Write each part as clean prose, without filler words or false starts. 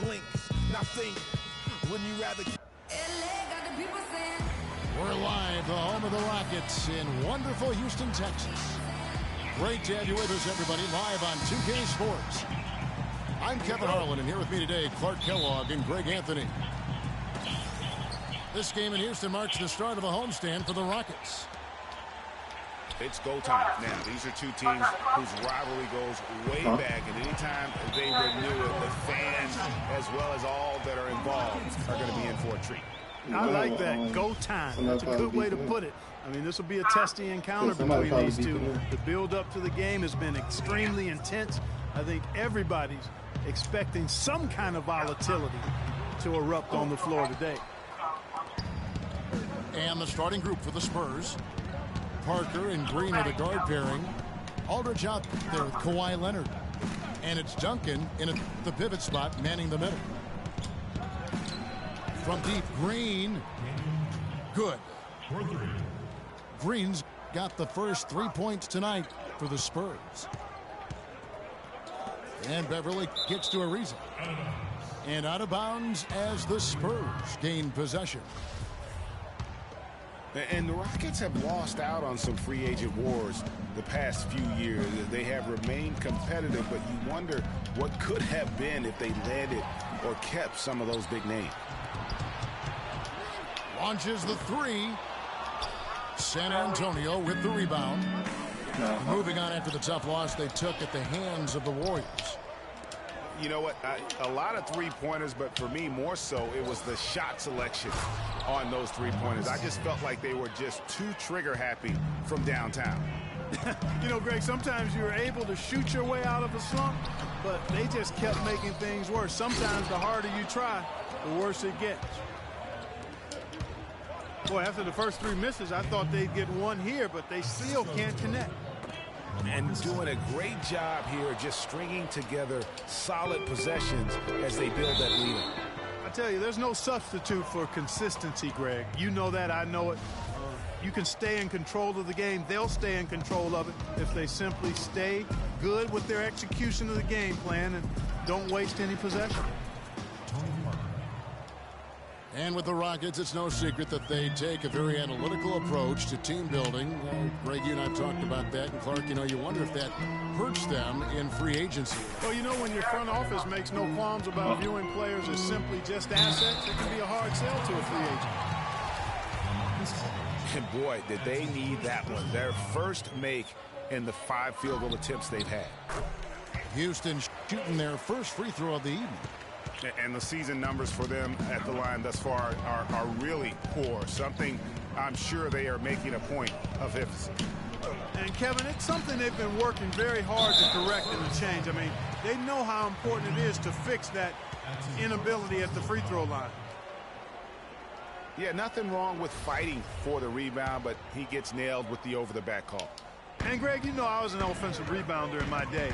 blink. Now think, wouldn't you rather... We're live, the home of the Rockets in wonderful Houston, Texas. Great to have you with us, everybody, live on 2K Sports. I'm Kevin Harlan, and here with me today, Clark Kellogg and Greg Anthony. This game in Houston marks the start of a homestand for the Rockets. It's go time. Now, these are two teams whose rivalry goes way back, and anytime they renew it, the fans, as well as all that are involved, are going to be in for a treat. I like that. Go time. That's a good way to put it. I mean, this will be a testy encounter between these two. The build-up to the game has been extremely intense. I think everybody's expecting some kind of volatility to erupt on the floor today. And the starting group for the Spurs. Parker and Green are the guard pairing. Aldridge out there with Kawhi Leonard. And it's Duncan in the pivot spot, manning the middle. From deep, Green. Good. Green's got the first 3 points tonight for the Spurs. And Beverly gets to Ariza. And out of bounds as the Spurs gain possession. And the Rockets have lost out on some free agent wars the past few years. They have remained competitive, but you wonder what could have been if they landed or kept some of those big names. Launches the three. San Antonio with the rebound. Moving on after the tough loss they took at the hands of the Warriors. You know what? A lot of three-pointers, but for me, more so, it was the shot selection on those three-pointers. I just felt like they were just too trigger-happy from downtown. You know, Greg, sometimes you're able to shoot your way out of a slump, but they just kept making things worse. Sometimes the harder you try, the worse it gets. Boy, after the first three misses, I thought they'd get one here, but they still can't connect. And doing a great job here just stringing together solid possessions as they build that lead up. I tell you, there's no substitute for consistency, Greg. You know that, I know it. You can stay in control of the game. They'll stay in control of it if they simply stay good with their execution of the game plan and don't waste any possession. And with the Rockets, it's no secret that they take a very analytical approach to team building. Greg, you and I talked about that. And Clark, you know, you wonder if that hurts them in free agency. Well, you know, when your front office makes no qualms about viewing players as simply just assets, it can be a hard sell to a free agent. And boy, did they need that one. Their first make in the 5 field goal attempts they've had. Houston shooting their first free throw of the evening. And the season numbers for them at the line thus far are really poor. Something I'm sure they are making a point of emphasis. And, Kevin, it's something they've been working very hard to correct and to change. I mean, they know how important it is to fix that inability at the free throw line. Yeah, nothing wrong with fighting for the rebound, but he gets nailed with the over-the-back call. And, Greg, you know I was an offensive rebounder in my day,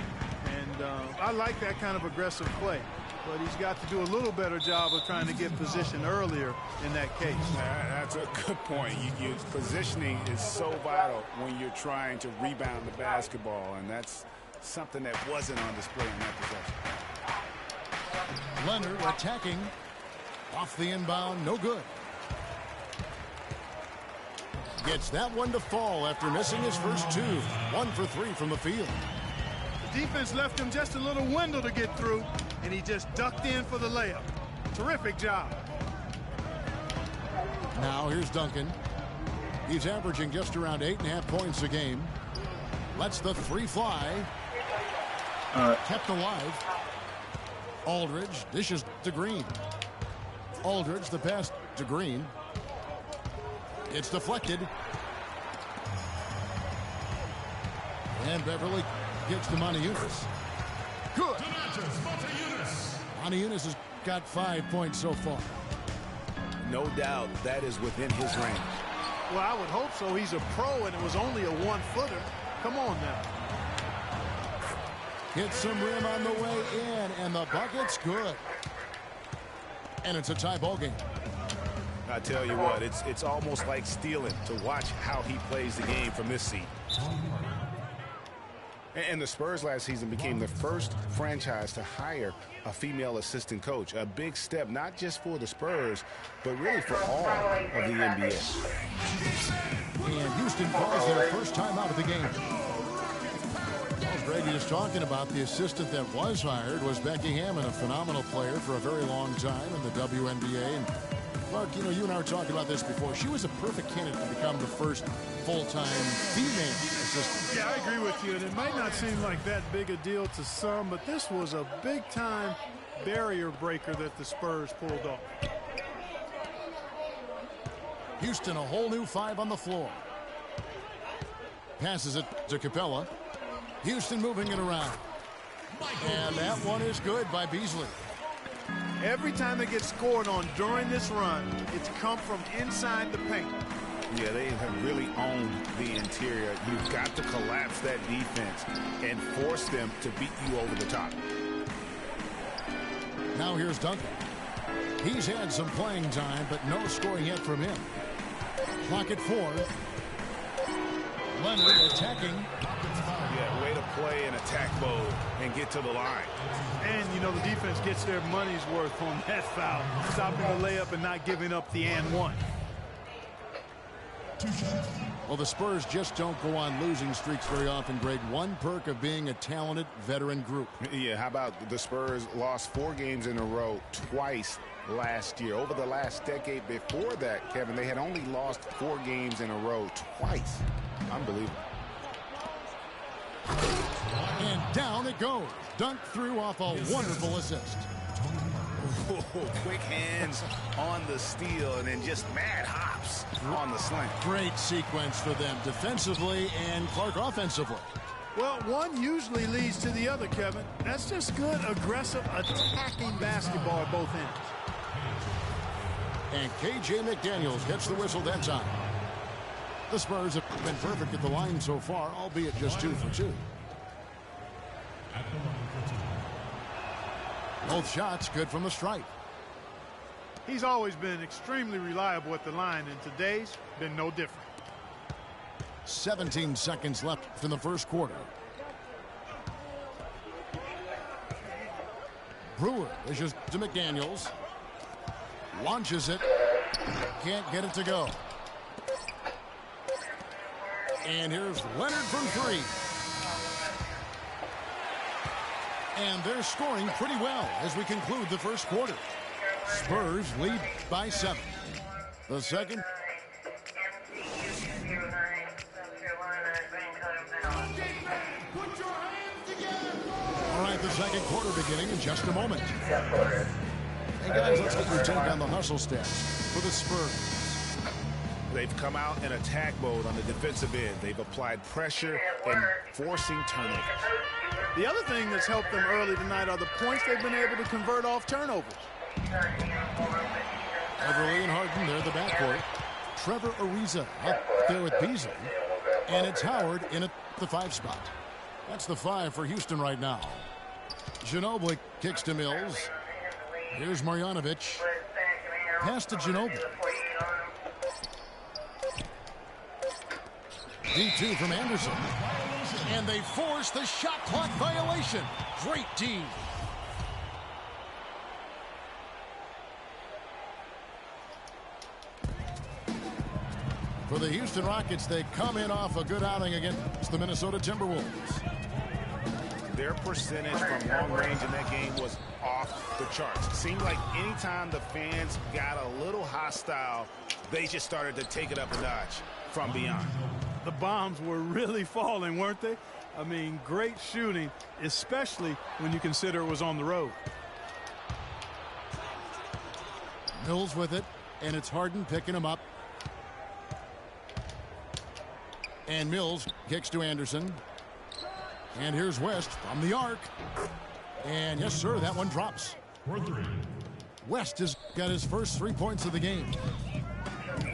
and I like that kind of aggressive play. But he's got to do a little better job of trying to get position earlier in that case. That's a good point. Positioning is so vital when you're trying to rebound the basketball, and that's something that wasn't on display in that possession. Leonard attacking. Off the inbound, no good. Gets that one to fall after missing his first two. 1 for 3 from the field. The defense left him just a little window to get through, and he just ducked in for the layup. Terrific job. Now here's Duncan. He's averaging just around 8.5 points a game. Lets the three fly. Kept alive. Aldridge dishes to Green. Aldridge, the pass to Green. It's deflected. And Beverly gets to Montejunas. Good. Montejunas has got 5 points so far. No doubt that is within his range. Well, I would hope so. He's a pro, and it was only a 1-footer. Come on now. Hits some rim on the way in, and the bucket's good. And it's a tie ball game. I tell you what, it's almost like stealing to watch how he plays the game from this seat. And the Spurs last season became the first franchise to hire a female assistant coach. A big step, not just for the Spurs, but really for all of the NBA. And Houston calls their first time out of the game. As Brady is talking about, the assistant that was hired was Becky Hammond, a phenomenal player for a very long time in the WNBA. And Clark, you know, you and I were talking about this before. She was a perfect candidate to become the first full-time female assistant. Yeah, I agree with you. And it might not seem like that big a deal to some, but this was a big-time barrier breaker that the Spurs pulled off. Houston, a whole new 5 on the floor. Passes it to Capella. Houston moving it around. And that one is good by Beasley. Every time they get scored on during this run, it's come from inside the paint. Yeah, they have really owned the interior. You've got to collapse that defense and force them to beat you over the top. Now here's Duncan. He's had some playing time, but no scoring yet from him. Clock at 4. Leonard attacking. Yeah, way to play in attack mode and get to the line. And, you know, the defense gets their money's worth on that foul, stopping the layup and not giving up the and one. Well, the Spurs just don't go on losing streaks very often, Greg. One perk of being a talented veteran group. Yeah, how about the Spurs lost 4 games in a row twice last year. Over the last decade before that, Kevin, they had only lost 4 games in a row twice. Unbelievable. And down it goes. Dunked through off a wonderful assist. Oh, quick hands on the steal and then just mad hops on the slant. Great sequence for them defensively and Clark offensively. Well, one usually leads to the other, Kevin. That's just good, aggressive, attacking basketball at both ends. And K.J. McDaniels gets the whistle that time. The Spurs have been perfect at the line so far, albeit just 2 for 2. Both shots good from the stripe. He's always been extremely reliable at the line, and today's been no different. 17 seconds left in the first quarter. Brewer dishes to McDaniels. Launches it. Can't get it to go. And here's Leonard from 3. And they're scoring pretty well as we conclude the first quarter. Spurs lead by 7. The second. All right, the second quarter beginning in just a moment. Hey, guys, let's get your take on the hustle stats for the Spurs. They've come out in attack mode on the defensive end. They've applied pressure and forcing turnovers. The other thing that's helped them early tonight are the points they've been able to convert off turnovers. Everly and Harden, they're the backcourt. Trevor Ariza up there with Beasley. And it's Howard in at the 5 spot. That's the 5 for Houston right now. Ginobili kicks to Mills. Here's Marjanovic. Pass to Ginobili. D2 from Anderson. And they force the shot clock violation. Great D. For the Houston Rockets, they come in off a good outing against the Minnesota Timberwolves. Their percentage from long range in that game was off the charts. It seemed like anytime the fans got a little hostile, they just started to take it up a notch from beyond. The bombs were really falling, weren't they? I mean, great shooting, especially when you consider it was on the road. Mills with it, and it's Harden picking him up. And Mills kicks to Anderson. And here's West from the arc. And yes, sir, that one drops. West has got his first 3 points of the game.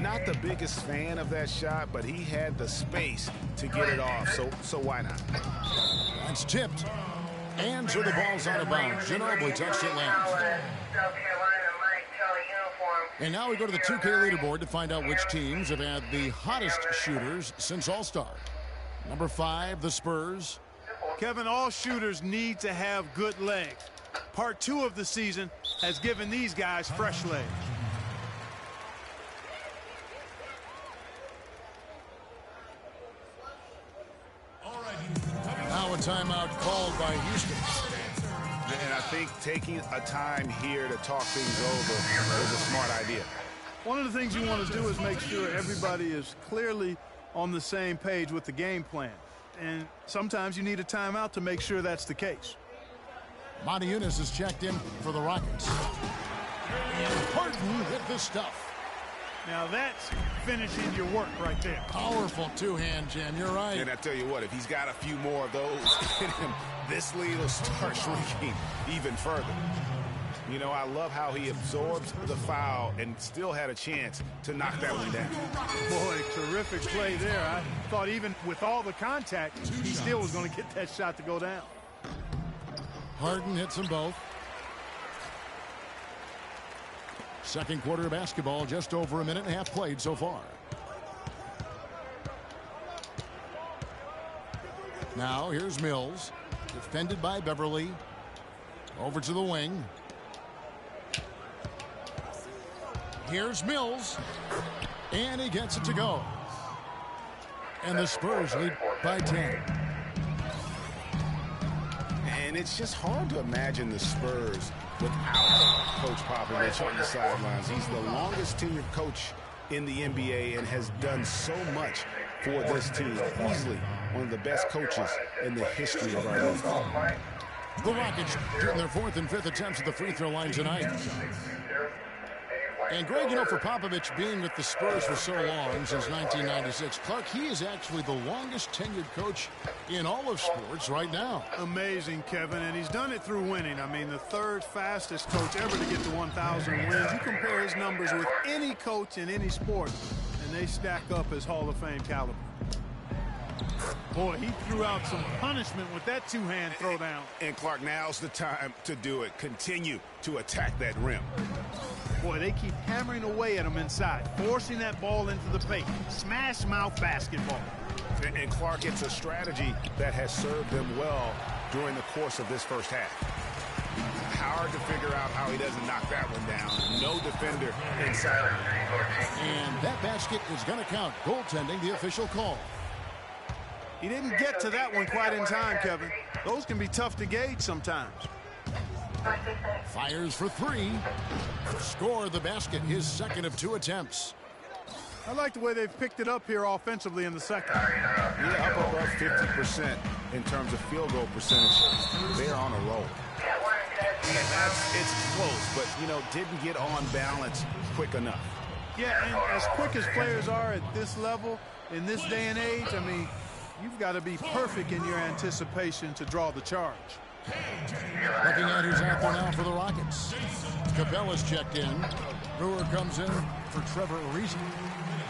Not the biggest fan of that shot, but he had the space to get it off, so why not? That's tipped. And so the ball's out of bounds. Ginobili touched it last. And now we go to the 2K leaderboard to find out which teams have had the hottest shooters since All-Star. Number 5, the Spurs. Kevin, all shooters need to have good legs. Part 2 of the season has given these guys fresh legs. Now a timeout called by Houston. And I think taking a time here to talk things over is a smart idea. One of the things you want to do is make sure everybody is clearly on the same page with the game plan. And sometimes you need a timeout to make sure that's the case. Monty Eunice is checked in for the Rockets. And Harden hit the stuff. Now that's finishing your work right there. Powerful two-hand jam, you're right. And I tell you what, if he's got a few more of those in him, this lead will start shrinking even further. You know, I love how he absorbs the foul and still had a chance to knock that one down. Boy, terrific play there. I thought even with all the contact, he still was going to get that shot to go down. Harden hits them both. Second quarter of basketball, just over a minute and a half played so far. Now here's Mills, defended by Beverly. Over to the wing. Here's Mills, and he gets it to go. And the Spurs lead by 10. And it's just hard to imagine the Spurs without Coach Popovich on the sidelines. He's the longest tenured coach in the NBA and has done so much for this team. Easily one of the best coaches in the history of our league. The Rockets doing their 4th and 5th attempts at the free throw line tonight. And Greg, you know, for Popovich being with the Spurs for so long, since 1996, Clark, he is actually the longest tenured coach in all of sports right now. Amazing, Kevin, and he's done it through winning. I mean, the 3rd fastest coach ever to get to 1,000 wins. You compare his numbers with any coach in any sport, and they stack up as Hall of Fame caliber. Boy, he threw out some punishment with that two-hand throwdown. And Clark, now's the time to do it. Continue to attack that rim. Boy, they keep hammering away at him inside, forcing that ball into the paint. Smash mouth basketball. And Clark, it's a strategy that has served them well during the course of this first half. Hard to figure out how he doesn't knock that one down. No defender inside. And that basket is going to count. Goaltending, the official call. He didn't get to that one quite in time, Kevin. Those can be tough to gauge sometimes. Fires for 3. Score the basket, his 2nd of 2 attempts. I like the way they've picked it up here offensively in the second. Yeah, up above 50% in terms of field goal percentage. They're on a roll. And it's close, but, you know, didn't get on balance quick enough. Yeah, and as quick as players are at this level, in this day and age, I mean, you've got to be perfect in your anticipation to draw the charge. Looking at who's out there now for the Rockets. Capella's checked in. Brewer comes in for Trevor Ariza.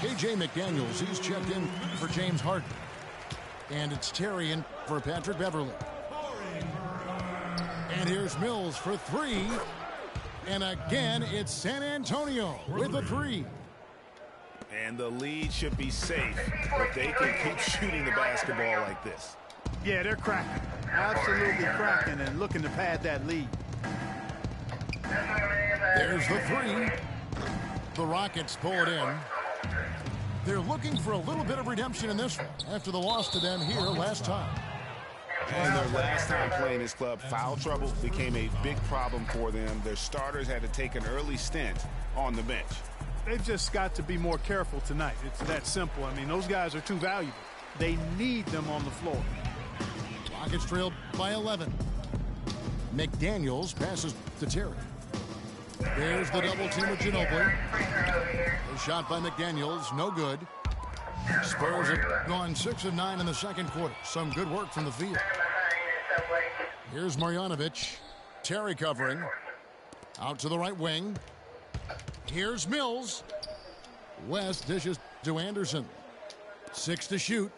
KJ McDaniels, he's checked in for James Harden. And it's Terry in for Patrick Beverly. And here's Mills for 3. And again, it's San Antonio with a 3. And the lead should be safe if they can keep shooting the basketball like this. Yeah, they're cracking. Absolutely cracking and looking to pad that lead. There's the 3. The Rockets pull it in. They're looking for a little bit of redemption in this one after the loss to them here last time. And their last time playing this club, foul trouble became a big problem for them. Their starters had to take an early stint on the bench. They've just got to be more careful tonight. It's that simple. I mean, those guys are too valuable. They need them on the floor. Rockets trailed by 11. McDaniels passes to Terry. There's the double team with Ginobili. A shot by McDaniels, no good. Spurs have gone 6 of 9 in the second quarter. Some good work from the field. Here's Marjanovic. Terry covering. Out to the right wing. Here's Mills. West dishes to Anderson. 6 to shoot.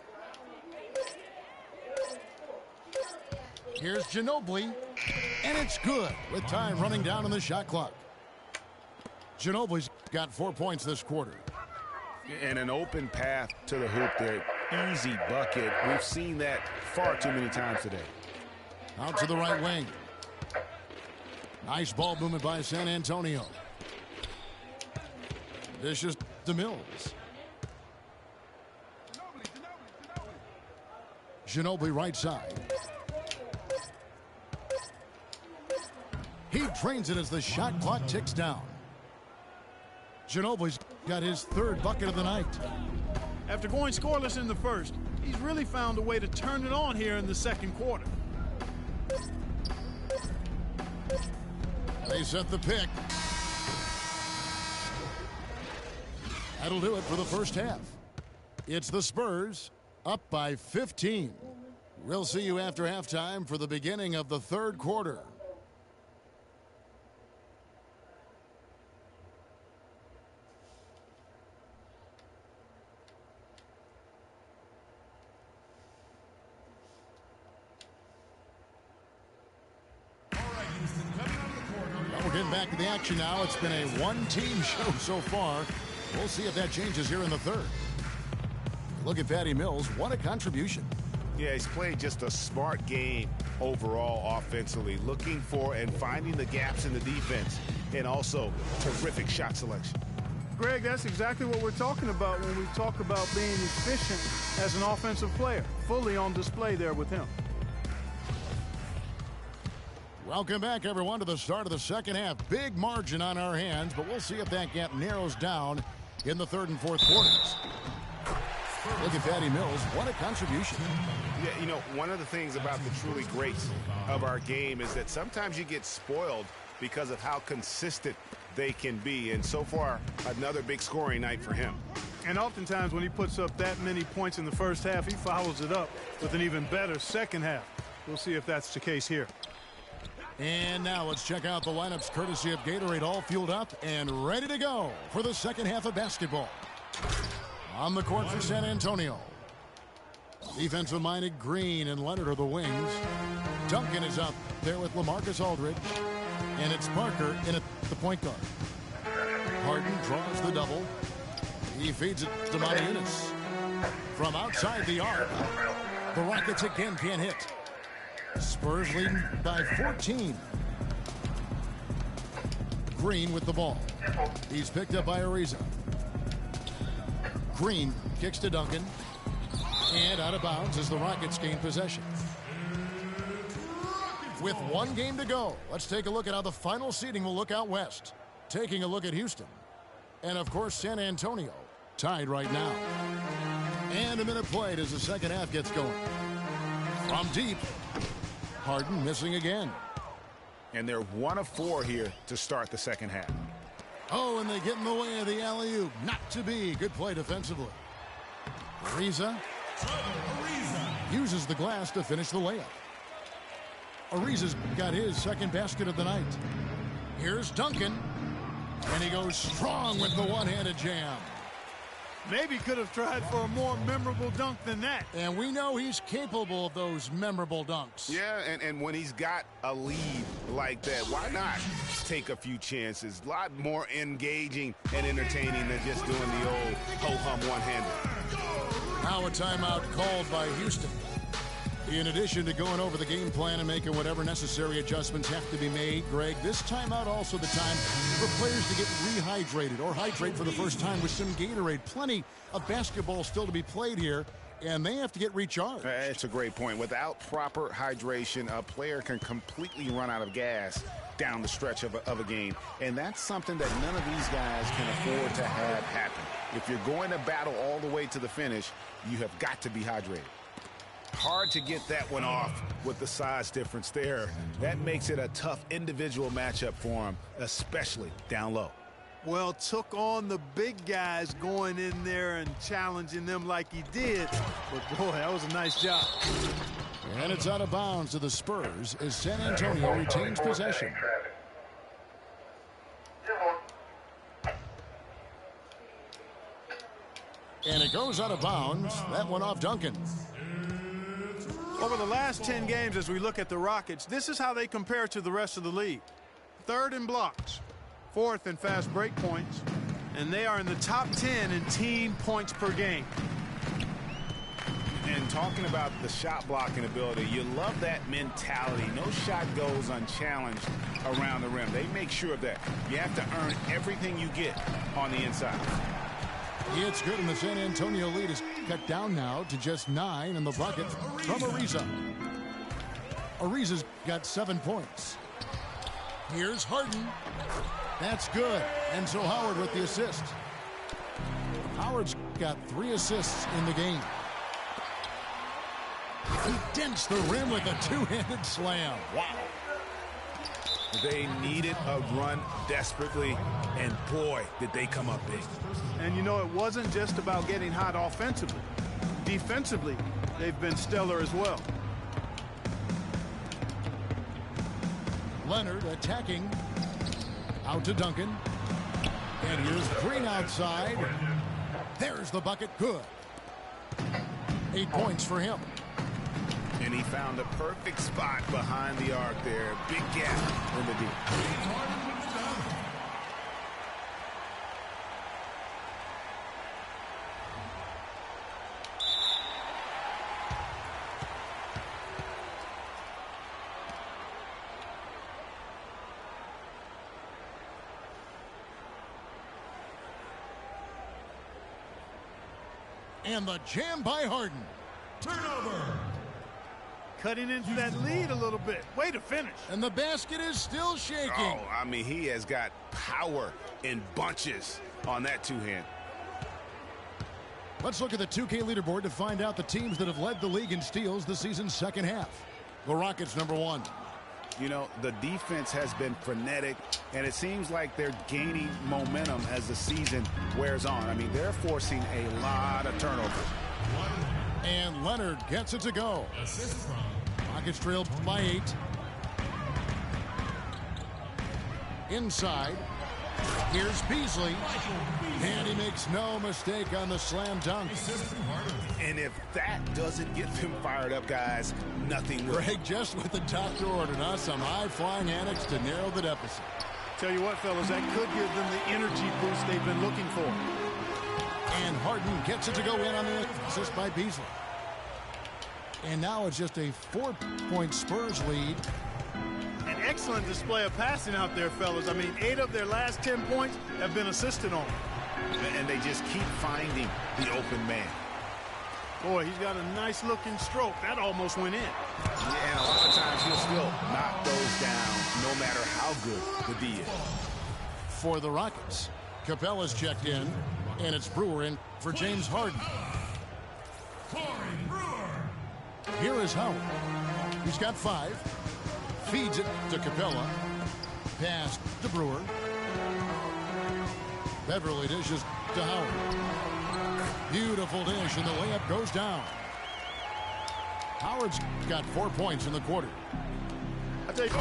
Here's Ginobili. And it's good with time running down on the shot clock. Ginobili's got 4 points this quarter. And an open path to the hoop there. easy bucket. We've seen that far too many times today. Out to the right wing. Nice ball movement by San Antonio. Dishes to Mills. Ginobili right side. He drains it as the shot clock ticks down. Ginobili's got his third bucket of the night. After going scoreless in the first, he's really found a way to turn it on here in the second quarter. They set the pick. That'll do it for the first half. It's the Spurs up by 15. We'll see you after halftime for the beginning of the third quarter. We're getting back to the action now. It's been a one-team show so far. We'll see if that changes here in the third. Look at Patty Mills. What a contribution. Yeah, he's played just a smart game overall offensively, looking for and finding the gaps in the defense, and also terrific shot selection. Greg, that's exactly what we're talking about when we talk about being efficient as an offensive player. Fully on display there with him. Welcome back, everyone, to the start of the second half. Big margin on our hands, but we'll see if that gap narrows down in the third and fourth quarters. Look at Patty Mills. What a contribution. Yeah, you know, one of the things about the truly greats of our game is that sometimes you get spoiled because of how consistent they can be. And so far, another big scoring night for him. And oftentimes when he puts up that many points in the first half, he follows it up with an even better second half. We'll see if that's the case here. And now let's check out the lineups courtesy of Gatorade, all fueled up and ready to go for the second half of basketball. On the court for San Antonio. Defensive-minded Green and Leonard are the wings. Duncan is up there with LaMarcus Aldridge. And it's Parker in at the point guard. Harden draws the double. He feeds it to Moniunas. From outside the arc, the Rockets again can't hit. Spurs leading by 14. Green with the ball. He's picked up by Ariza. Green kicks to Duncan. And out of bounds as the Rockets gain possession. With one game to go, let's take a look at how the final seeding will look out west. Taking a look at Houston. And, of course, San Antonio tied right now. And a minute played as the second half gets going. From deep, Harden missing again. And they're 1 of 4 here to start the second half. Oh, and they get in the way of the alley-oop. Not to be. Good play defensively. Ariza uses the glass to finish the layup. Ariza's got his second basket of the night. Here's Duncan. And he goes strong with the one-handed jam. Maybe could have tried for a more memorable dunk than that. And we know he's capable of those memorable dunks. Yeah, and when he's got a lead like that, why not take a few chances? A lot more engaging and entertaining than just doing the old ho-hum one-hander. Now a timeout called by Houston. In addition to going over the game plan and making whatever necessary adjustments have to be made, Greg, this timeout also the time for players to get rehydrated or hydrate for the first time with some Gatorade. Plenty of basketball still to be played here, and they have to get recharged. It's a great point. Without proper hydration, a player can completely run out of gas down the stretch of a game, and that's something that none of these guys can afford to have happen. If you're going to battle all the way to the finish, you have got to be hydrated. Hard to get that one off with the size difference there. That makes it a tough individual matchup for him, especially down low. Well, took on the big guys going in there and challenging them like he did. But, boy, that was a nice job. And it's out of bounds to the Spurs as San Antonio retains possession. And it goes out of bounds. That one off Duncan. Over the last 10 games, as we look at the Rockets, this is how they compare to the rest of the league. 3rd in blocks, 4th in fast break points, and they are in the top 10 in team points per game. And talking about the shot blocking ability, you love that mentality. No shot goes unchallenged around the rim. They make sure of that. You have to earn everything you get on the inside. It's good, and the San Antonio lead is cut down now to just 9 in the bucket from Ariza. Ariza's got 7 points. Here's Harden. That's good. Enzo Howard with the assist. Howard's got 3 assists in the game. He dents the rim with a two-handed slam. Wow. They needed a run desperately, and boy, did they come up big. And you know, it wasn't just about getting hot offensively. Defensively, they've been stellar as well. Leonard attacking. Out to Duncan. And here's Green outside. There's the bucket. Good. 8 points for him. And he found the perfect spot behind the arc there. Big gap in the deep. And the jam by Harden. Turnover. Cutting into that lead a little bit. Way to finish. And the basket is still shaking. Oh, I mean, he has got power in bunches on that two-hand. Let's look at the 2K leaderboard to find out the teams that have led the league in steals the season's second half. The Rockets, number 1. You know, the defense has been frenetic, and it seems like they're gaining momentum as the season wears on. I mean, they're forcing a lot of turnovers. And Leonard gets it to go. Assist from Rockets trail by 8. Inside. Here's Beasley. And he makes no mistake on the slam dunk. And if that doesn't get them fired up, guys, nothing will. Greg just with the doctor ordering us some high-flying annex to narrow the deficit. Tell you what, fellas, that could give them the energy boost they've been looking for. And Harden gets it to go in on the assist by Beasley. And now it's just a 4-point Spurs lead. An excellent display of passing out there, fellas. I mean, 8 of their last 10 points have been assisted on. And they just keep finding the open man. Boy, he's got a nice-looking stroke. That almost went in. Yeah, and a lot of times he'll still knock those down no matter how good the D is. For the Rockets, Capella's checked in, and it's Brewer in for James Harden. Here is Howard. He's got 5. Feeds it to Capella. Pass to Brewer. Beverly dishes to Howard. Beautiful dish, and the layup goes down. Howard's got 4 points in the quarter. I tell you,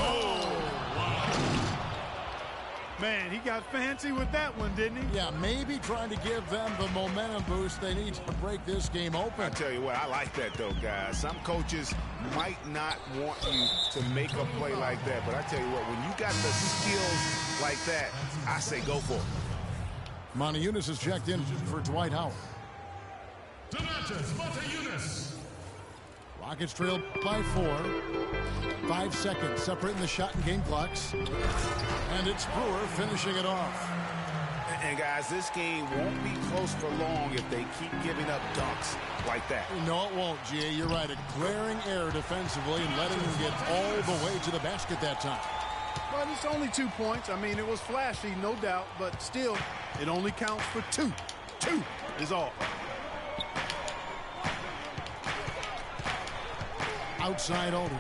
man, he got fancy with that one, didn't he? Yeah, maybe trying to give them the momentum boost they need to break this game open. I tell you what, I like that, though, guys. Some coaches might not want you to make a play like that, but I tell you what, when you got the skills like that, I say go for it. Montejunas is checked in for Dwight Howard. Rockets trail by 4. 5 seconds separating the shot and game clocks. And it's Brewer finishing it off. And guys, this game won't be close for long if they keep giving up dunks like that. No, it won't, G.A. You're right. A glaring error defensively and letting them get all the way to the basket that time. But it's only 2 points. I mean, it was flashy, no doubt, but still, it only counts for 2. 2 is all. Outside Aldridge.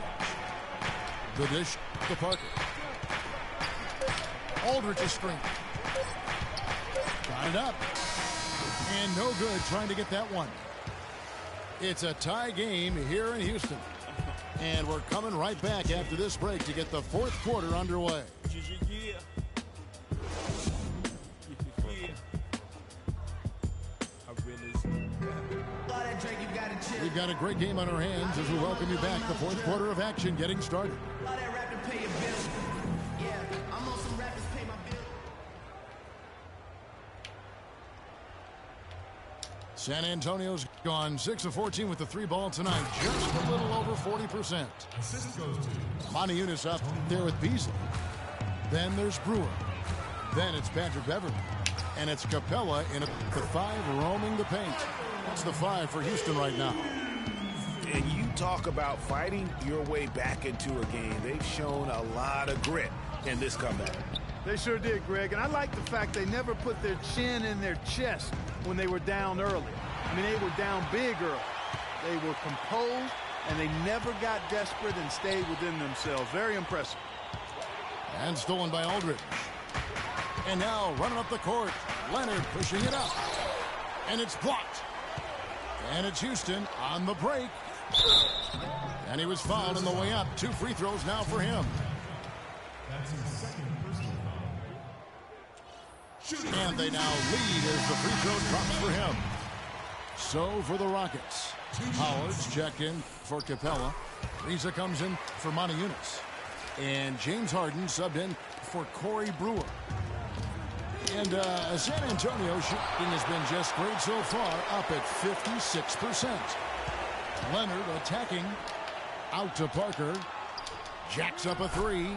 The dish to Parker. Aldridge is screen. Got it up. And no good trying to get that one. It's a tie game here in Houston. And we're coming right back after this break to get the 4th quarter underway. We've got a great game on our hands as we welcome you back. The 4th quarter of action getting started. San Antonio's gone 6 of 14 with the 3 ball tonight. Just a little over 40%. Assist goes to Monty Eunice up there with Beasley. Then there's Brewer. Then it's Patrick Beverly. And it's Capella in the 5 roaming the paint. That's the 5 for Houston right now. And you talk about fighting your way back into a game. They've shown a lot of grit in this comeback. They sure did, Greg. And I like the fact they never put their chin in their chest when they were down early. I mean, they were down big early. They were composed, and they never got desperate and stayed within themselves. Very impressive. And stolen by Aldridge. And now running up the court. Leonard pushing it up. And it's blocked. And it's Houston on the break. And he was fouled on the way up. 2 free throws now for him. That's his second personal foul. And they now lead as the free throw drops for him. So for the Rockets. Howard's checked in for Capella. Riza comes in for Monty Eunice. And James Harden subbed in for Corey Brewer. And San Antonio shooting has been just great so far, up at 56%. Leonard attacking. Out to Parker. Jacks up a 3.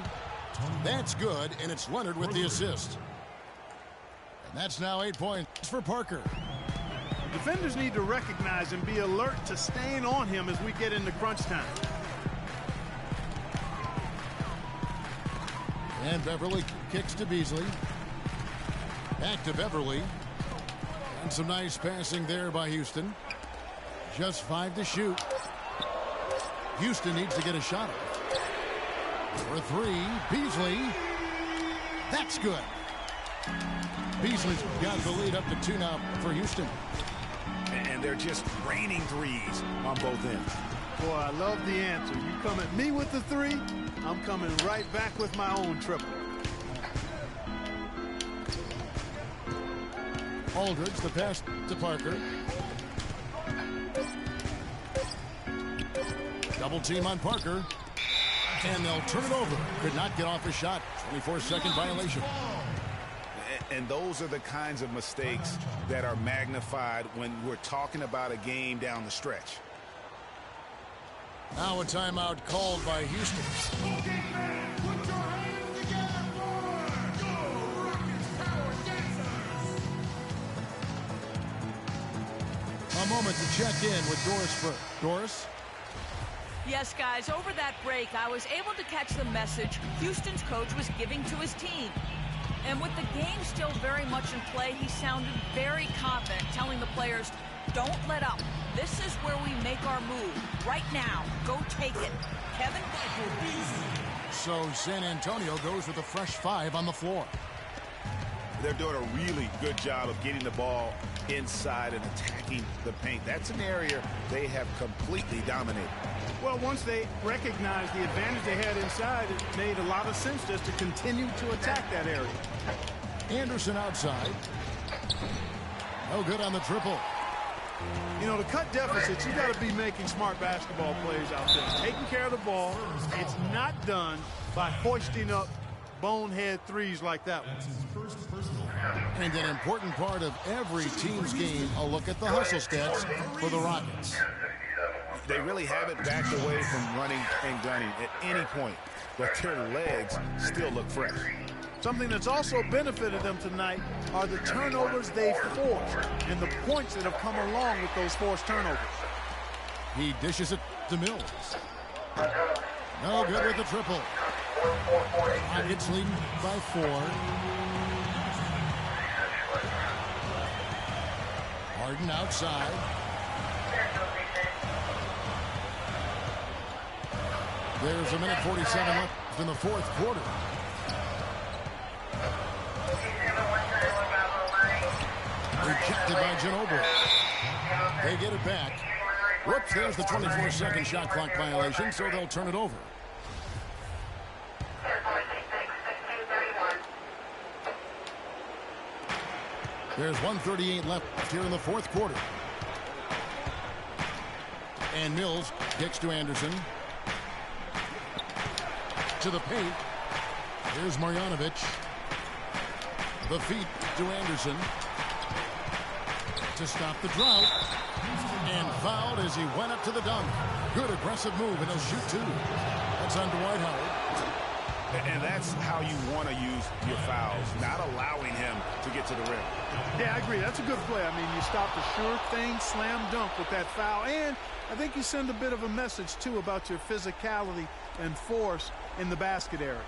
That's good, and it's Leonard with the assist. And that's now 8 points for Parker. Defenders need to recognize and be alert to staying on him as we get into crunch time. And Beverly kicks to Beasley. Back to Beverly. And some nice passing there by Houston. Just 5 to shoot. Houston needs to get a shot off. For 3, Beasley. That's good. Beasley's got the lead up to 2 now for Houston. And they're just raining threes on both ends. Boy, I love the answer. You come at me with the 3, I'm coming right back with my own triple. Aldridge, the pass to Parker. Double team on Parker. And they'll turn it over. Could not get off a shot. 24-second violation. And those are the kinds of mistakes that are magnified when we're talking about a game down the stretch. Now a timeout called by Houston. A moment to check in with Doris Burke. Doris? Yes, guys, over that break, I was able to catch the message Houston's coach was giving to his team. And with the game still very much in play, he sounded very confident, telling the players, don't let up. This is where we make our move. Right now. Go take it. Kevin? So San Antonio goes with a fresh 5 on the floor. They're doing a really good job of getting the ball inside and attacking the paint. That's an area they have completely dominated. Well, once they recognized the advantage they had inside, it made a lot of sense just to continue to attack that area. Anderson outside. No good on the triple. You know, to cut deficits, you got to be making smart basketball plays out there. Taking care of the ball. It's not done by hoisting up bonehead threes like that one. That's his first personal foul. And an important part of every team's game, a look at the hustle stats for the Rockets. They really haven't backed away from running and gunning at any point, but their legs still look fresh. Something that's also benefited them tonight are the turnovers they forced and the points that have come along with those forced turnovers. He dishes it to Mills. No good with the triple. Rockets leading by 4. Harden outside. There's a minute 47 left in the 4th quarter. Rejected by Ginobili. They get it back. Whoops, there's the 24-second shot clock violation, so they'll turn it over. There's 1:38 left here in the 4th quarter. And Mills kicks to Anderson. To the paint. Here's Marjanovic. The feet to Anderson. to stop the drought. And fouled as he went up to the dunk. Good aggressive move, and he'll shoot two. That's on Dwight Howard. And that's how you want to use your fouls, not allowing him to get to the rim. Yeah, I agree. That's a good play. I mean, you stop the sure thing, slam dunk with that foul. And I think you send a bit of a message, too, about your physicality and force in the basket area.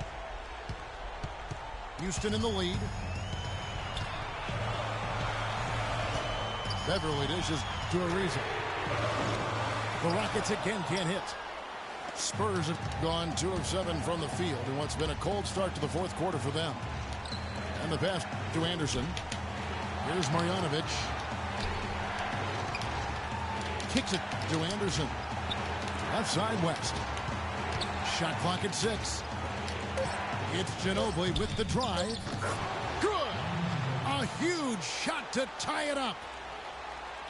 Houston in the lead. Beverly dishes to Ariza. The Rockets again can't hit. Spurs have gone 2 of 7 from the field in what's been a cold start to the fourth quarter for them. And the pass to Anderson. Here's Marjanovic. Kicks it to Anderson. Left side West. Shot clock at 6. It's Ginobili with the drive. Good! A huge shot to tie it up.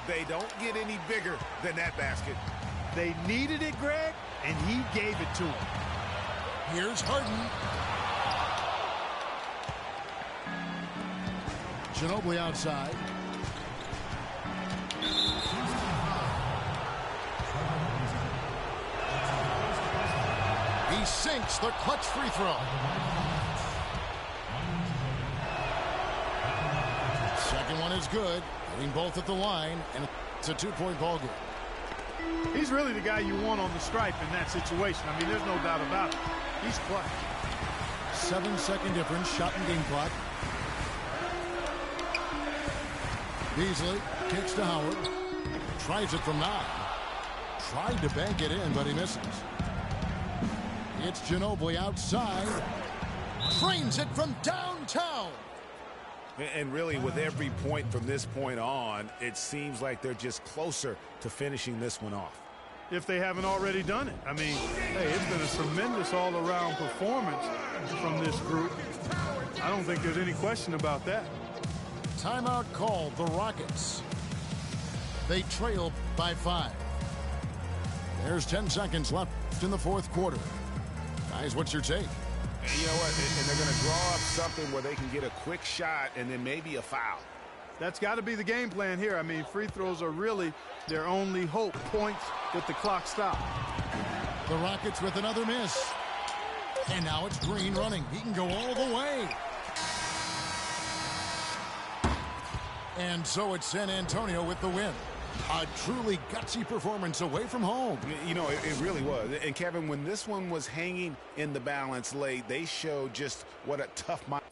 They don't get any bigger than that basket. They needed it, Greg, and he gave it to him. Here's Harden. Ginobili outside. He sinks the clutch free throw. Second one is good. Hitting both at the line, and it's a 2-point ball game. He's really the guy you want on the stripe in that situation. I mean, there's no doubt about it. He's clutch. 7-second difference, shot and game clock. Beasley kicks to Howard. Tries it from 9. Tried to bank it in, but he misses. It's Ginobili outside. Frames it from downtown. And really, with every point from this point on, it seems like they're just closer to finishing this one off. If they haven't already done it. I mean, hey, it's been a tremendous all-around performance from this group. I don't think there's any question about that. Timeout called the Rockets. They trail by 5. There's 10 seconds left in the fourth quarter. Guys, what's your take? You know what? And they're going to draw up something where they can get a quick shot and then maybe a foul. That's got to be the game plan here. I mean, free throws are really their only hope. Points with the clock stopped. The Rockets with another miss. And now it's Green running. He can go all the way. And so it's San Antonio with the win. A truly gutsy performance away from home. You know, it really was. And, Kevin, when this one was hanging in the balance late, they showed just what a tough mind.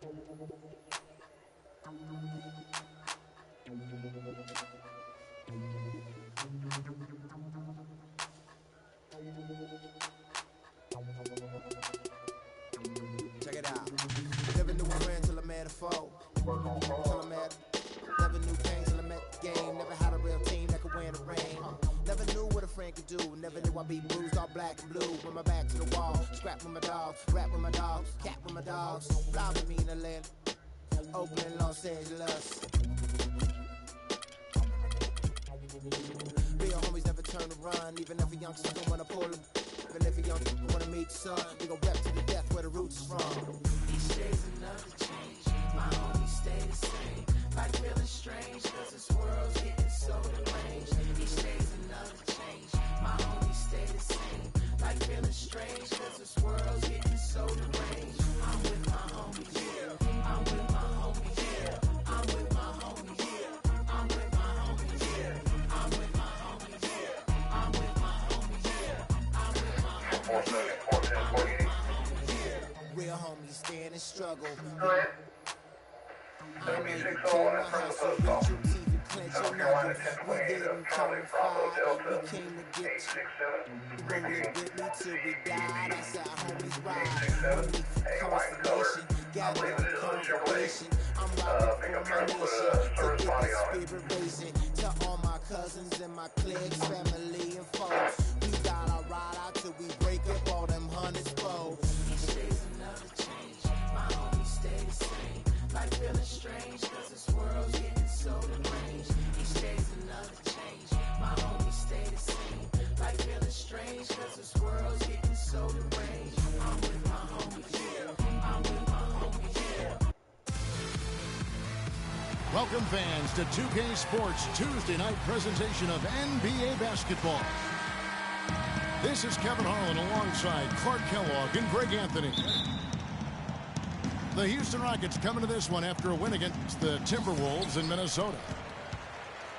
Check it out. Never knew a friend till I met a foe. Never knew pain till I met the game. Never had a real team that could win the rain. Never knew what a friend could do. Never knew I'd be bruised all black and blue. With my back to the wall. Scrap with my dogs. Rap with my dogs. Cat with my dogs. Fly with me in Atlanta. Oakland, Los Angeles. Real homies never turn to run. Even if a youngster don't wanna pull them. Even if a youngster wanna meet the sun. We gon' rep to the death where the roots is from. Each day's another change. My homies stay the same. Like feeling strange, cause this world's getting so deranged. Each day's another change. My homies stay the same. Like feeling strange, cause this world's getting so deranged. I'm with my homies, yeah. I'm with my homies, yeah. I'm with my homies, yeah. I'm with my homies, yeah. I'm with my homies, yeah. I'm with my homies, yeah. I'm with my homies, yeah. Real homies stand and struggle. I know you came to hustle, reach your teeth and clench your knuckles. We didn't turn fire, we came to get you. You gon' live with me till we die, that's how homies ride. No need for consolation, gather a congregation. I'm riding for my nation, to get the spirit raising. To all my cousins and my cliques, family and folks. We gotta ride out till we break up all them hundreds folds. Each day's another change, my homies stay the same. Like feeling strange, cause this world's getting so deranged. Each day's another change, my homies stay the same. Like feeling strange, cause this world's getting so deranged. I'm with my homies, yeah. I'm with my homies, yeah. Welcome fans to 2K Sports Tuesday night presentation of NBA basketball. This is Kevin Harlan alongside Clark Kellogg and Greg Anthony. The Houston Rockets coming to this one after a win against the Timberwolves in Minnesota.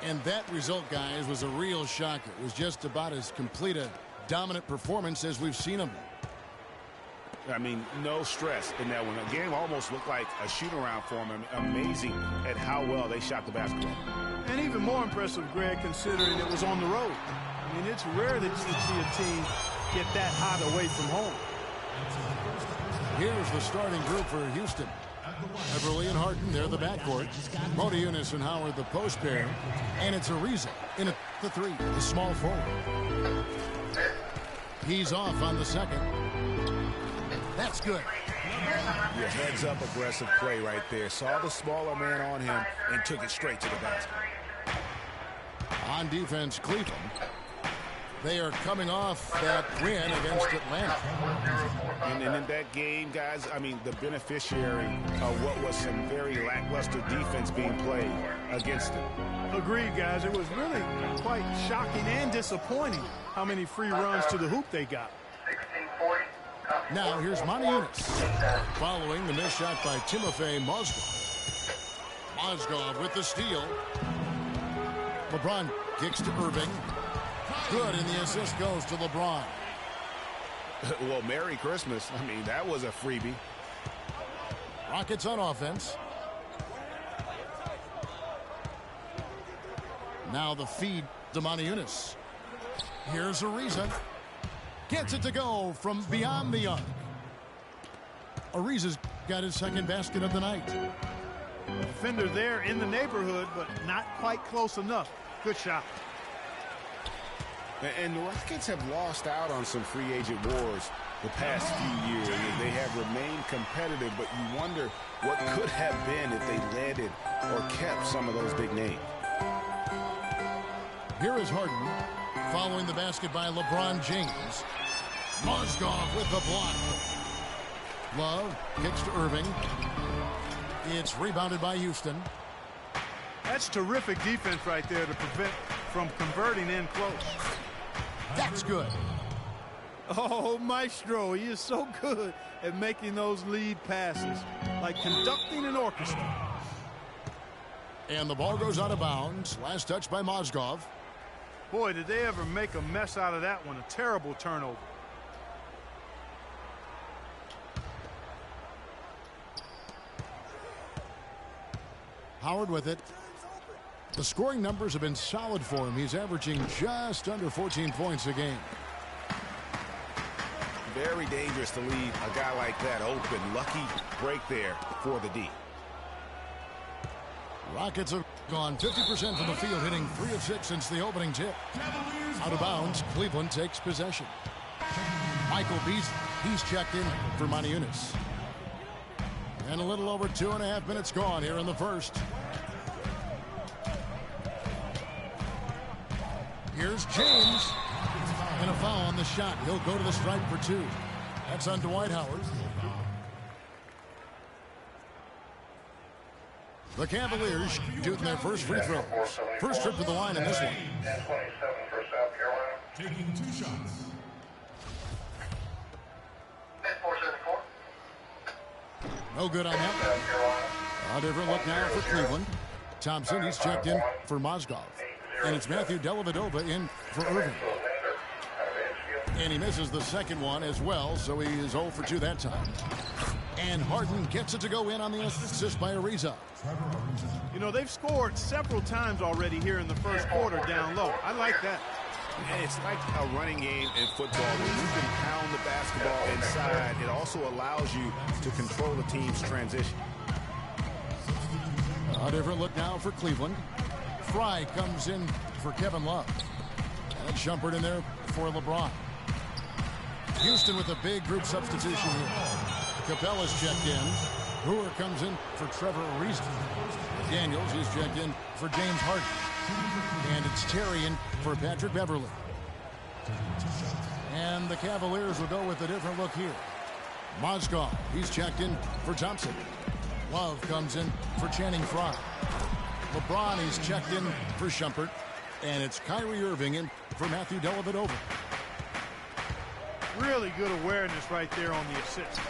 And that result, guys, was a real shocker. It was just about as complete a dominant performance as we've seen them. I mean, no stress in that one. The game almost looked like a shoot-around for them. Amazing at how well they shot the basketball. And even more impressive, Greg, considering it was on the road. I mean, it's rare that you see a team get that hot away from home. Here's the starting group for Houston. Everly and Harden, they're the backcourt. Modiunas and Howard, the post pair. And it's Ariza in at the three, the small forward. He's off on the second. That's good. Yeah, heads-up aggressive play right there. Saw the smaller man on him and took it straight to the basket. On defense, Cleveland. They are coming off that win against Atlanta. And in that game, guys, I mean, the beneficiary of what was some very lackluster defense being played against them. Agreed, guys. It was really quite shocking and disappointing how many free runs to the hoop they got. Now here's Modiunas, following the missed shot by Timofey Mozgov. Mozgov with the steal. LeBron kicks to Irving. Good, and the assist goes to LeBron. Well, Merry Christmas. I mean, that was a freebie. Rockets on offense. Now the feed to Modiunas. Here's Ariza. Gets it to go from beyond the arc. Ariza's got his second basket of the night. Defender there in the neighborhood, but not quite close enough. Good shot. And the Rockets have lost out on some free agent wars the past few years. They have remained competitive, but you wonder what could have been if they landed or kept some of those big names. Here is Harden, following the basket by LeBron James. Mozgov with the block. Love kicks to Irving. It's rebounded by Houston. That's terrific defense right there to prevent from converting in close. That's good. Oh, Maestro, he is so good at making those lead passes, like conducting an orchestra. And the ball goes out of bounds. Last touch by Mozgov. Boy, did they ever make a mess out of that one. A terrible turnover. Howard with it. The scoring numbers have been solid for him. He's averaging just under 14 points a game. Very dangerous to leave a guy like that open. Lucky break there for the D. Rockets have gone 50% from the field, hitting 3 of 6 since the opening tip. Out of bounds, Cleveland takes possession. Michael Beasley, he's checked in for Maniunas. And a little over 2.5 minutes gone here in the first. Here's James. And a foul on the shot. He'll go to the stripe for 2. That's on Dwight Howard. The Cavaliers shooting their first free throw. First trip to the line in this one. Taking 2 shots. No good on that. A different look now for Cleveland. Thompson, he's checked in for Mozgov. And it's Matthew Dellavedova in for Irving. And he misses the second one as well, so he is 0 for 2 that time. And Harden gets it to go in on the assist by Ariza. You know, they've scored several times already here in the first quarter down low. I like that. It's like a running game in football. When you can pound the basketball inside, it also allows you to control the team's transition. A different look now for Cleveland. Fry comes in for Kevin Love. And it's Shumpert in there for LeBron. Houston with a big group substitution here. Capella's checked in. Brewer comes in for Trevor Ariza. Daniels is checked in for James Harden. And it's Terry in for Patrick Beverly. And the Cavaliers will go with a different look here. Mozgov, he's checked in for Thompson. Love comes in for Channing Frye. LeBron, he's checked in for Shumpert. And it's Kyrie Irving in for Matthew Dellavedova. Really good awareness right there on the assist.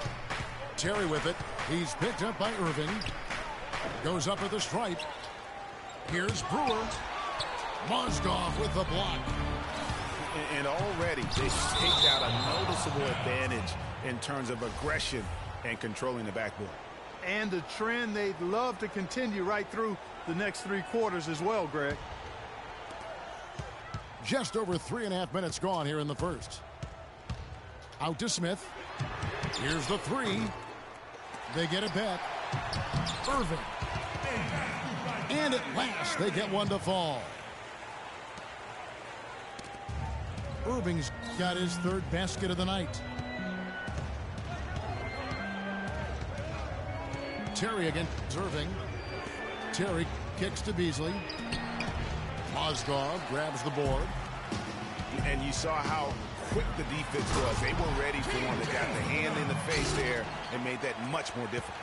Terry with it. He's picked up by Irving. Goes up at the stripe. Here's Brewer. Mozgov with the block. And already they've staked out a noticeable advantage in terms of aggression and controlling the backboard. And the trend they'd love to continue right through the next 3 quarters as well, Greg. Just over 3.5 minutes gone here in the first. Out to Smith. Here's the 3. They get it back. Irving. And at last, they get one to fall. Irving's got his 3rd basket of the night. Terry against Irving. Terry kicks to Beasley. Mozgov grabs the board. And you saw how quick the defense was. They were ready for one that got the hand in the face there and made that much more difficult.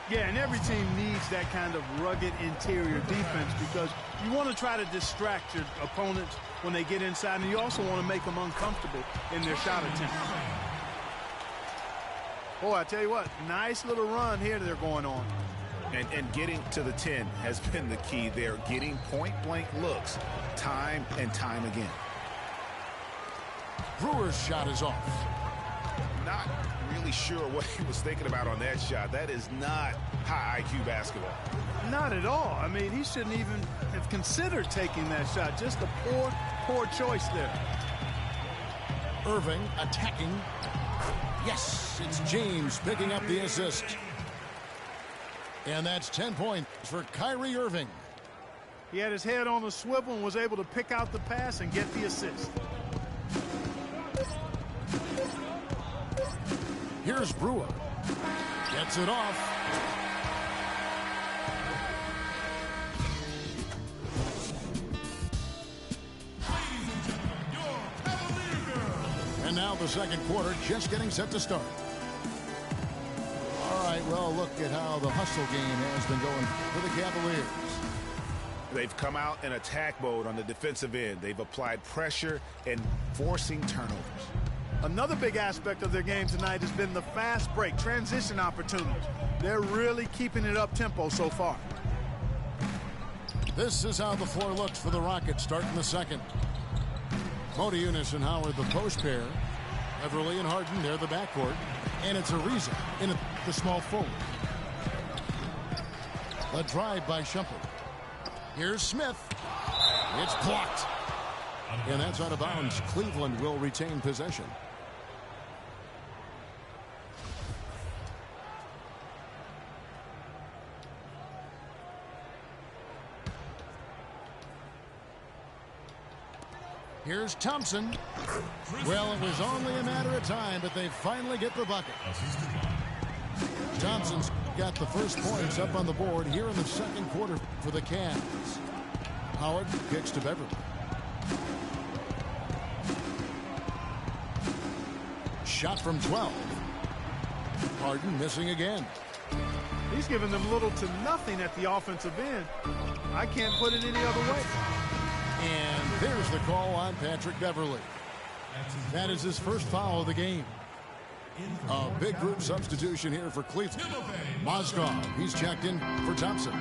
Yeah, and every team needs that kind of rugged interior defense because you want to try to distract your opponents when they get inside, and you also want to make them uncomfortable in their shot attempt. Boy, I tell you what, nice little run here they're going on. And getting to the 10 has been the key. They're getting point-blank looks time and time again. Brewer's shot is off. Not really sure what he was thinking about on that shot. That is not high IQ basketball. Not at all. I mean, he shouldn't even have considered taking that shot. Just a poor choice there. Irving attacking. Yes, it's James picking up the assist. And that's 10 points for Kyrie Irving. He had his head on a swivel and was able to pick out the pass and get the assist. Here's Brewer. Gets it off. And now the second quarter just getting set to start. All right, well, look at how the hustle game has been going for the Cavaliers. They've come out in attack mode on the defensive end. They've applied pressure and forcing turnovers. Another big aspect of their game tonight has been the fast break, transition opportunities. They're really keeping it up tempo so far. This is how the floor looks for the Rockets starting the second. Maniunas and Howard, the post pair. Beverly and Harden, they're the backcourt. And it's Ariza in the small forward. A drive by Shumpert. Here's Smith. It's blocked. And that's out of bounds. Cleveland will retain possession. Here's Thompson. Well, it was only a matter of time, but they finally get the bucket. Thompson's got the first points up on the board here in the second quarter for the Cavs. Howard kicks to Beverly. Shot from 12. Harden missing again. He's giving them little to nothing at the offensive end. I can't put it any other way. And there's the call on Patrick Beverly. That is his first foul of the game. A big group substitution here for Cleveland. Mozgov, he's checked in for Thompson.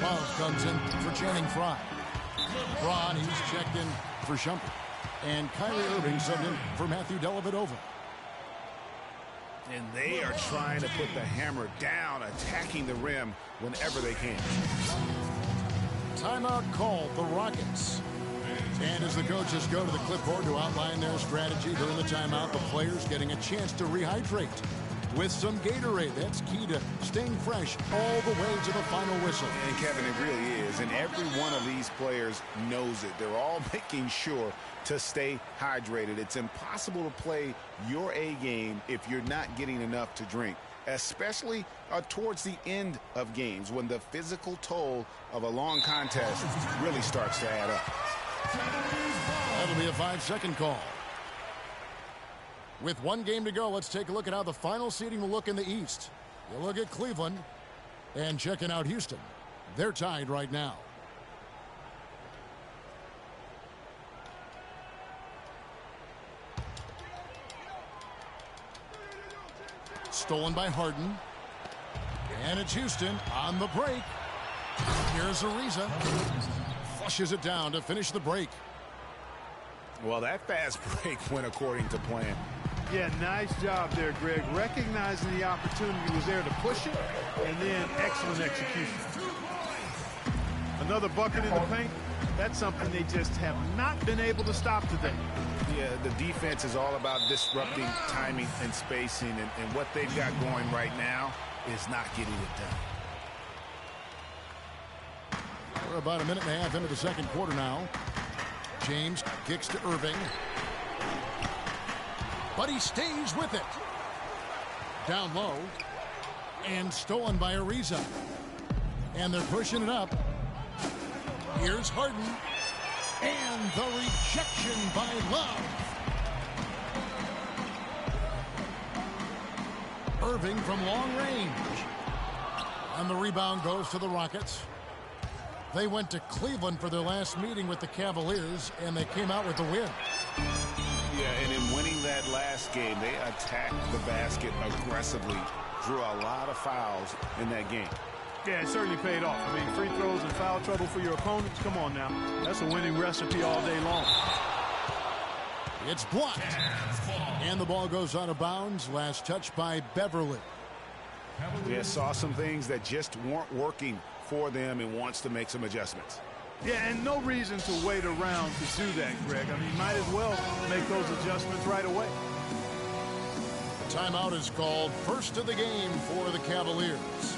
Love comes in for Channing Frye. Braun, he's checked in for Shumpert. And Kyrie Irving subbed in for Matthew Dellavedova. And they are trying to put the hammer down, attacking the rim whenever they can. Timeout called the Rockets. And as the coaches go to the clipboard to outline their strategy during the timeout, the players getting a chance to rehydrate with some Gatorade. That's key to staying fresh all the way to the final whistle. And Kevin, it really is. And every one of these players knows it. They're all making sure to stay hydrated. It's impossible to play your A game if you're not getting enough to drink, especially towards the end of games when the physical toll of a long contest really starts to add up. That'll be a 5-second call. With one game to go, let's take a look at how the final seeding will look in the East. You look at Cleveland and checking out Houston. They're tied right now. Stolen by Harden. And it's Houston on the break. Here's Ariza. Flushes it down to finish the break. Well, that fast break went according to plan. Yeah, nice job there, Greg. Recognizing the opportunity was there to push it, and then excellent execution. Another bucket in the paint. That's something they just have not been able to stop today. Yeah, the defense is all about disrupting timing and spacing, and what they've got going right now is not getting it done. We're about a minute and a half into the second quarter now. James kicks to Irving. But he stays with it. Down low. And stolen by Ariza. And they're pushing it up. Here's Harden. And the rejection by Love. Irving from long range. And the rebound goes to the Rockets. They went to Cleveland for their last meeting with the Cavaliers, and they came out with the win. Yeah, and in winning that last game, they attacked the basket aggressively, drew a lot of fouls in that game. Yeah, it certainly paid off. I mean, free throws and foul trouble for your opponents. Come on now. That's a winning recipe all day long. It's blocked. And the ball goes out of bounds. Last touch by Beverly. Yeah, saw some things that just weren't working for them and wants to make some adjustments. Yeah, and no reason to wait around to do that, Greg. I mean, might as well make those adjustments right away. The timeout is called. First of the game for the Cavaliers.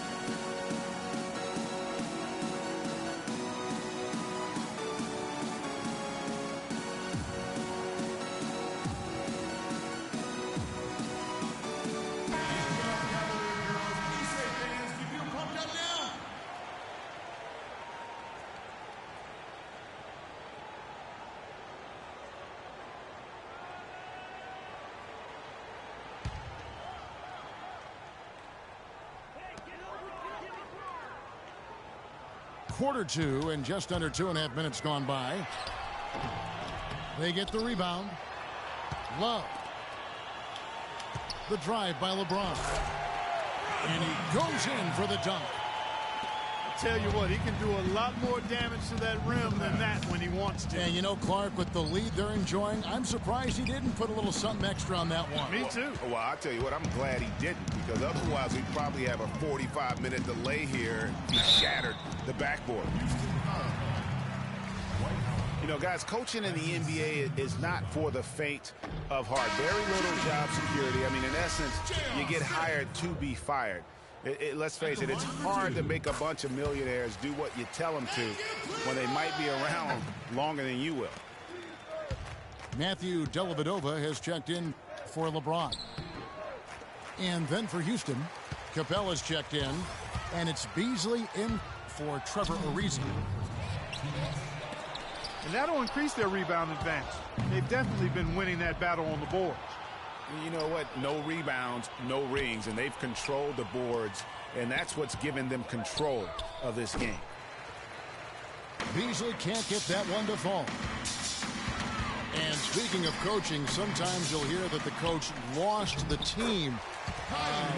Quarter two, and just under 2.5 minutes gone by. They get the rebound. Love. The drive by LeBron. And he goes in for the dunk. tell you what, he can do a lot more damage to that rim than that when he wants to. And you know, Clark, with the lead they're enjoying, I'm surprised he didn't put a little something extra on that one. Me too. Well, I'll tell you what, I'm glad he didn't, because otherwise we'd probably have a 45-minute delay here if he shattered the backboard. You know, guys, coaching in the NBA is not for the faint of heart. Very little job security. I mean, in essence, you get hired to be fired. Let's face it, it's hard to make a bunch of millionaires do what you tell them to when they might be around longer than you will. Matthew Dellavedova has checked in for LeBron. And then for Houston, Capella's checked in, and it's Beasley in for Trevor Ariza. And that'll increase their rebound advance. They've definitely been winning that battle on the boards. You know what? No rebounds, no rings, and they've controlled the boards, and that's what's given them control of this game. Beasley can't get that one to fall. And speaking of coaching, sometimes you'll hear that the coach lost the team.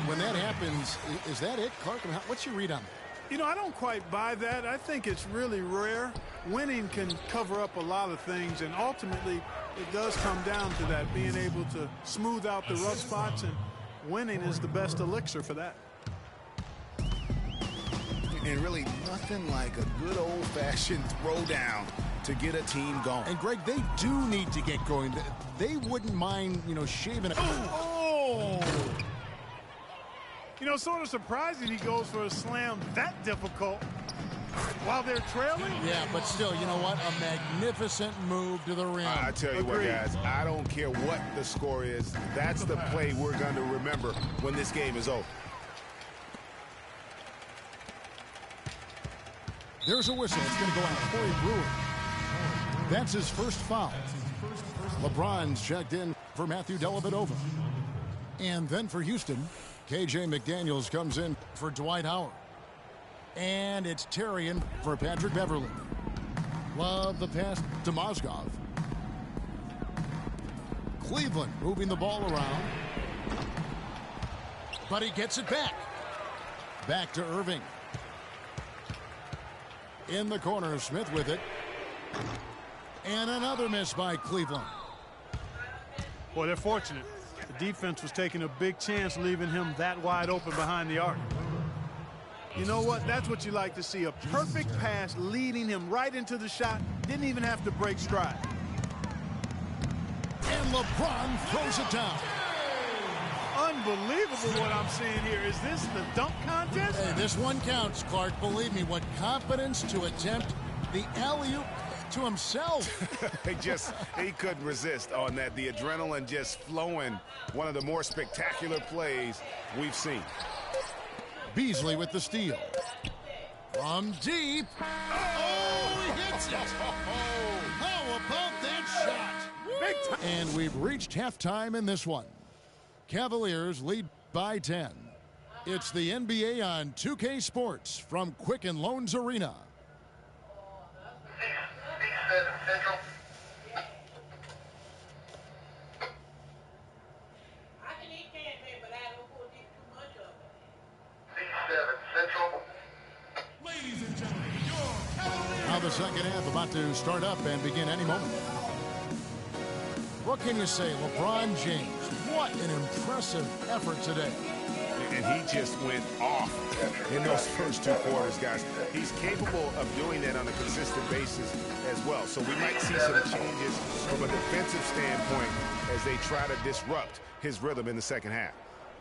When that happens, is that it, Clark? What's your read on that? You know, I don't quite buy that. I think it's really rare. Winning can cover up a lot of things, and ultimately it does come down to that, being able to smooth out the rough spots, and winning is the best elixir for that. And really nothing like a good old-fashioned throwdown to get a team going. And, Greg, they do need to get going. They wouldn't mind, you know, shaving it. Oh! You know, sort of surprising he goes for a slam that difficult while they're trailing. Yeah, but still, you know what? A magnificent move to the rim. I tell you what, guys, I don't care what the score is. That's the play we're going to remember when this game is over. There's a whistle. It's going to go on Corey Brewer. That's his first foul. LeBron's checked in for Matthew Dellavedova. And then for Houston, KJ McDaniels comes in for Dwight Howard. And it's Terrian for Patrick Beverly. Love the pass to Mozgov. Cleveland moving the ball around. But he gets it back. Back to Irving. In the corner, Smith with it. And another miss by Cleveland. Boy, they're fortunate. The defense was taking a big chance, leaving him that wide open behind the arc. You know what? That's what you like to see. A perfect pass leading him right into the shot. Didn't even have to break stride. And LeBron throws it down. Unbelievable what I'm seeing here. Is this the dunk contest? Hey, this one counts, Clark. Believe me, what confidence to attempt the alley-oop to himself. He couldn't resist on that. The adrenaline just flowing. One of the more spectacular plays we've seen. Beasley with the steal. From deep. Oh, he hits it. How about that shot? Big time. And we've reached halftime in this one. Cavaliers lead by 10. It's the NBA on 2K Sports from Quicken Loans Arena. Ladies and gentlemen, your Cavaliers. Now the second half about to start up and begin any moment. What can you say, LeBron James? What an impressive effort today. And he just went off in those first two quarters, guys. He's capable of doing that on a consistent basis as well. So we might see some changes from a defensive standpoint as they try to disrupt his rhythm in the second half.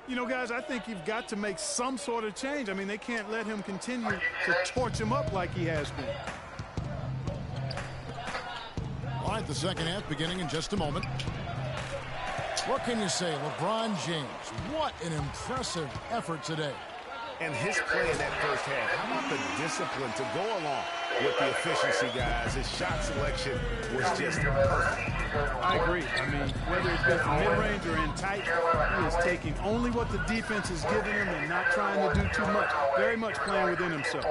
You know, guys, I think you've got to make some sort of change. I mean, they can't let him continue to torch him up like he has been. All right, the second half beginning in just a moment. What can you say, LeBron James? What an impressive effort today. And his play in that first half, how about the discipline to go along with the efficiency, guys? His shot selection was just perfect. I agree. I mean, whether it's been from mid-range or in tight, he is taking only what the defense is giving him and not trying to do too much. Very much playing within himself.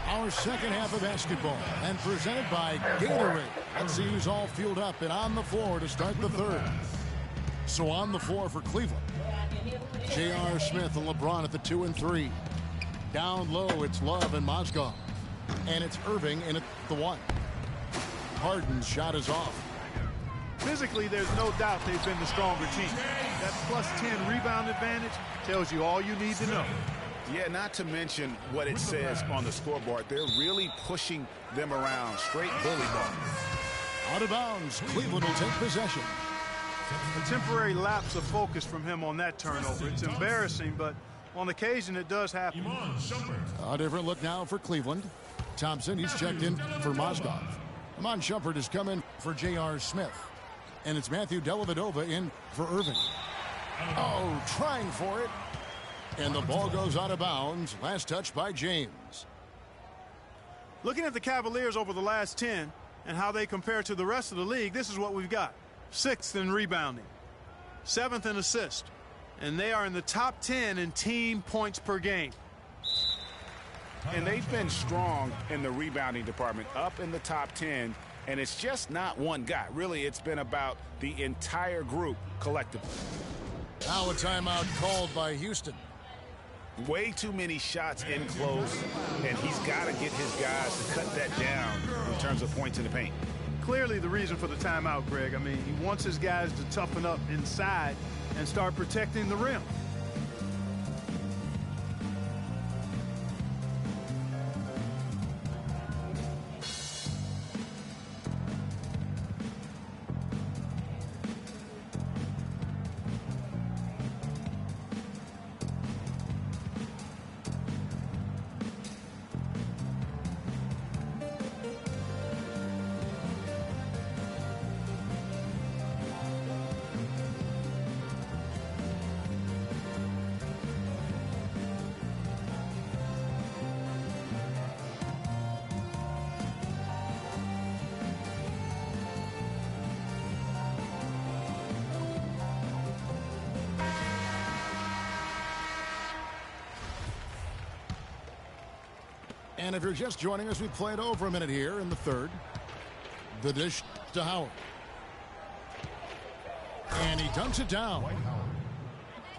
Our second half of basketball and presented by Gatorade. Let's see who's all fueled up and on the floor to start the third. So on the floor for Cleveland, J.R. Smith and LeBron at the 2 and 3. Down low, it's Love and Mozgov. And it's Irving in at the 1. Harden's shot is off. Physically, there's no doubt they've been the stronger team. That plus 10 rebound advantage tells you all you need to know. Yeah, not to mention what it says on the scoreboard. They're really pushing them around. Straight bully ball. Out of bounds. Cleveland will take possession. A temporary lapse of focus from him on that turnover. It's embarrassing, but on occasion it does happen. A different look now for Cleveland. Thompson, he's checked in for Mozgov. Iman Shumpert has come in for J.R. Smith. And it's Matthew Dellavedova in for Irving. Oh, trying for it. And the ball goes out of bounds. Last touch by James. Looking at the Cavaliers over the last 10 and how they compare to the rest of the league, this is what we've got. 6th in rebounding, 7th in assist, and they are in the top 10 in team points per game. And they've been strong in the rebounding department, up in the top 10, and it's just not one guy. Really, it's been about the entire group collectively. Now a timeout called by Houston. Way too many shots in close, and he's got to get his guys to cut that down in terms of points in the paint. Clearly the reason for the timeout, Greg. I mean, he wants his guys to toughen up inside and start protecting the rim. And if you're just joining us, we played over a minute here in the third. The dish to Howard. And he dumps it down.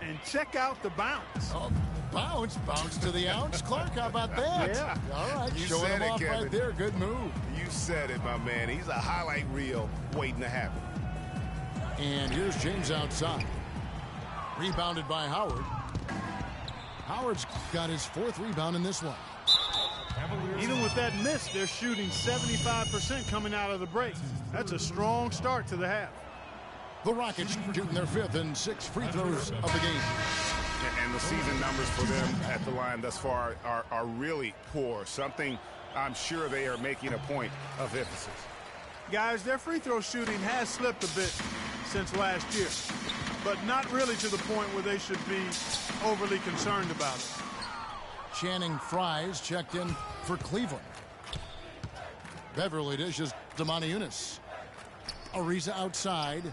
And check out the bounce. Oh, bounce to the ounce. Clark, how about that? Yeah. All right, You showing said him it, off Kevin. right there. Good move. You said it, my man. He's a highlight reel waiting to happen. And here's James outside. Rebounded by Howard. Howard's got his 4th rebound in this one. Even with that miss, they're shooting 75% coming out of the break. That's a strong start to the half. The Rockets shooting their 5th and 6th free throws of the game. And the season numbers for them at the line thus far are really poor. Something I'm sure they are making a point of emphasis. Guys, their free throw shooting has slipped a bit since last year, but not really to the point where they should be overly concerned about it. Channing Fries checked in for Cleveland. Beverly dishes to Maniunas. Ariza outside.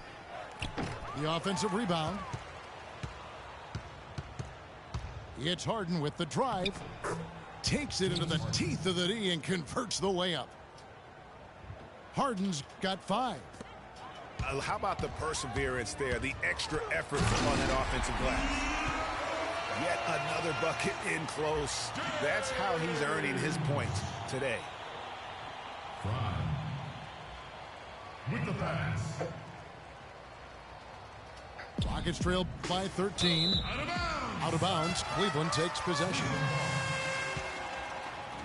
The offensive rebound. It's Harden with the drive. Takes it into the teeth of the D and converts the layup. Harden's got 5. How about the perseverance there, the extra effort on that offensive glass? Yet another bucket in close. That's how he's earning his points today. With the pass. Rockets trail by 13. Out of bounds. Cleveland takes possession.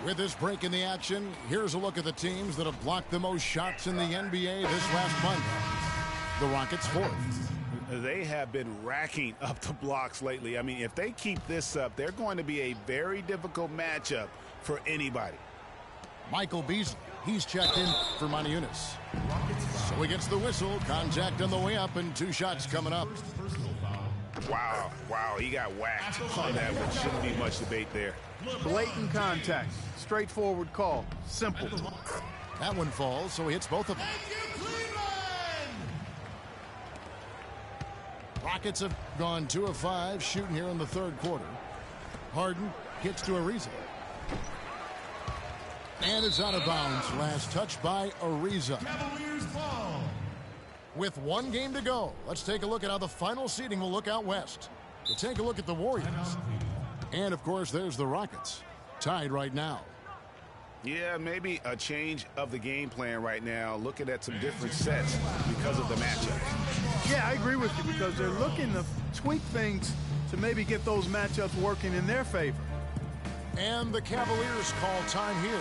With this break in the action, here's a look at the teams that have blocked the most shots in the NBA this last month. The Rockets 4th. They have been racking up the blocks lately. I mean, if they keep this up, they're going to be a very difficult matchup for anybody. Michael Beasley, he's checked in for Maniunas. So he gets the whistle, contact on the way up, and 2 shots coming up. Wow, he got whacked on that one. Shouldn't be much debate there. Blatant contact, straightforward call, simple. That one falls, so he hits both of them. Rockets have gone 2 of 5 shooting here in the 3rd quarter. Harden gets to Ariza. And it's out of bounds. Last touch by Ariza. With 1 game to go, let's take a look at how the final seeding will look out west. To take a look at the Warriors. And, of course, there's the Rockets, tied right now. Yeah, maybe a change of the game plan right now, looking at some different sets because of the matchups. Yeah, I agree with you because they're looking to tweak things to maybe get those matchups working in their favor. And the Cavaliers call time here.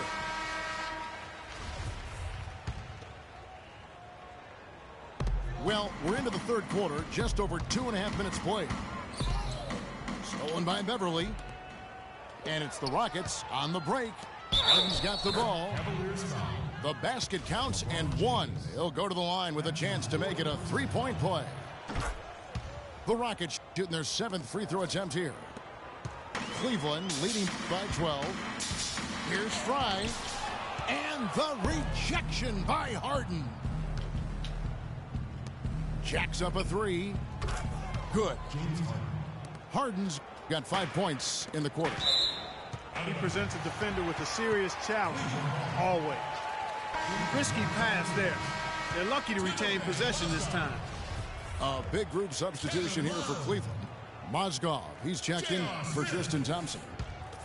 Well, we're into the third quarter, just over 2.5 minutes played. Stolen by Beverly. And it's the Rockets on the break. Harden's got the ball. The basket counts and one. He'll go to the line with a chance to make it a three-point play. The Rockets shooting their 7th free throw attempt here. Cleveland leading by 12. Here's Fry. And the rejection by Harden. Jacks up a three. Good. Harden's got 5 points in the quarter. He presents a defender with a serious challenge, always. Risky pass there. They're lucky to retain possession this time. A big group substitution here for Cleveland. Mozgov, he's checked in for Tristan Thompson.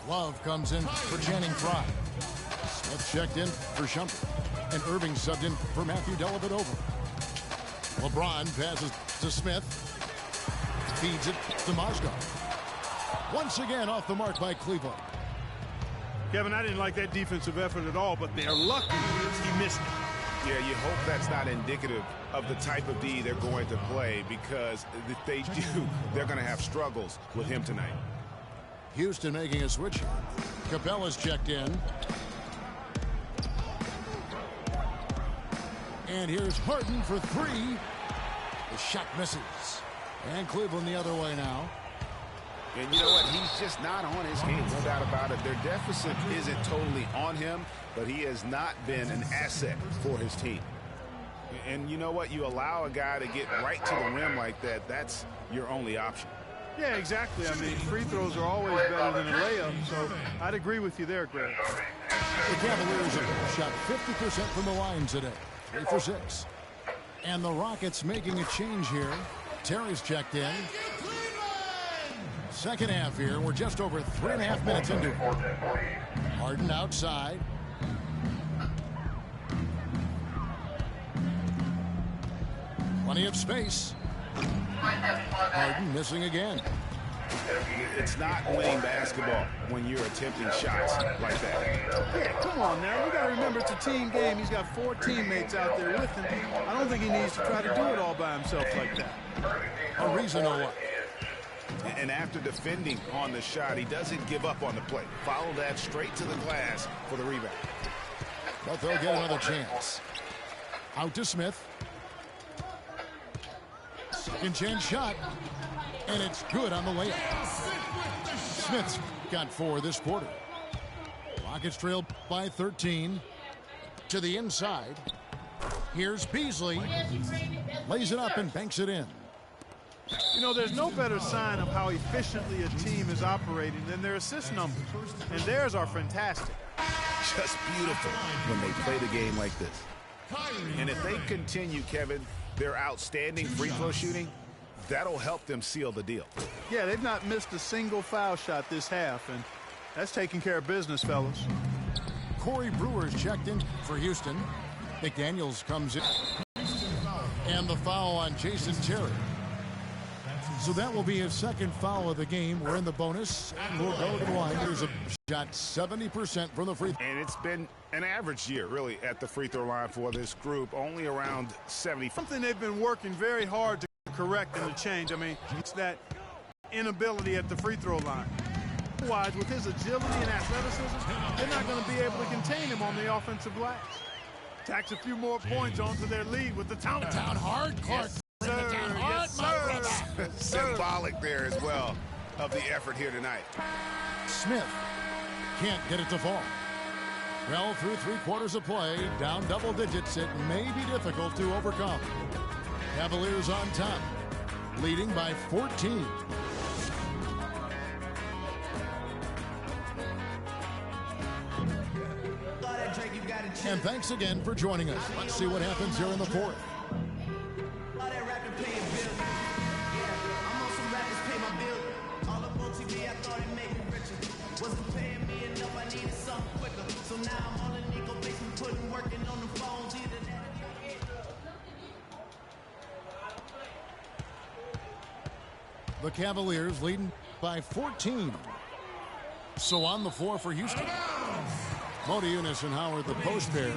Love comes in for Channing Frye. Smith checked in for Shumpert. And Irving subbed in for Matthew Dellavedova. LeBron passes to Smith. Feeds it to Mozgov. Once again off the mark by Cleveland. Kevin, I didn't like that defensive effort at all, but they're lucky he missed it. Yeah, you hope that's not indicative of the type of D they're going to play, because if they do, they're going to have struggles with him tonight. Houston making a switch. Capella's checked in. And here's Harden for three. The shot misses. And Cleveland the other way now. And you know what? He's just not on his game, no doubt about it. Their deficit isn't totally on him, but he has not been an asset for his team. And you know what? You allow a guy to get right to the rim like that, that's your only option. Yeah, exactly. I mean, free throws are always better than a layup, so I'd agree with you there, Greg. The Cavaliers have shot 50% from the line today, 3 for 6. And the Rockets making a change here. Terry's checked in. Second half here. We're just over 3.5 minutes into it. Harden outside. Plenty of space. Harden missing again. It's not winning basketball when you're attempting shots like that. Yeah, come on now. You got to remember it's a team game. He's got 4 teammates out there with him. I don't think he needs to try to do it all by himself like that. A reason or what? And after defending on the shot, he doesn't give up on the play. Follow that straight to the glass for the rebound. But they'll get another chance. Out to Smith. Second chance shot. And it's good on the layup. Smith's got 4 this quarter. Rockets trail by 13. To the inside. Here's Beasley. Lays it up and banks it in. You know, there's no better sign of how efficiently a team is operating than their assist numbers. And theirs are fantastic. Just beautiful when they play the game like this. And if they continue, Kevin, their outstanding free throw shooting, that'll help them seal the deal. Yeah, they've not missed a single foul shot this half, and that's taking care of business, fellas. Corey Brewer's checked in for Houston. McDaniels comes in. And the foul on Jason Terry. So that will be his second foul of the game. We're in the bonus, and we'll go to the line. There's a shot 70% from the free throw. And it's been an average year, really, at the free throw line for this group. Only around 70. Something they've been working very hard to correct and to change. I mean, it's that inability at the free throw line. Otherwise, with his agility and athleticism, they're not going to be able to contain him on the offensive glass. Tacks a few more points onto their lead with the down hard, Clark. Yes, symbolic there as well of the effort here tonight. Smith can't get it to fall. Well, through 3 quarters of play, down double digits, it may be difficult to overcome. Cavaliers on top, leading by 14. And thanks again for joining us. Let's see what happens here in the fourth. I'm on some rappers pay my bill. All up on TV, I thought it made me rich. The Cavaliers leading by 14. So on the floor for Houston. Modi Eunice and Howard, the post pair.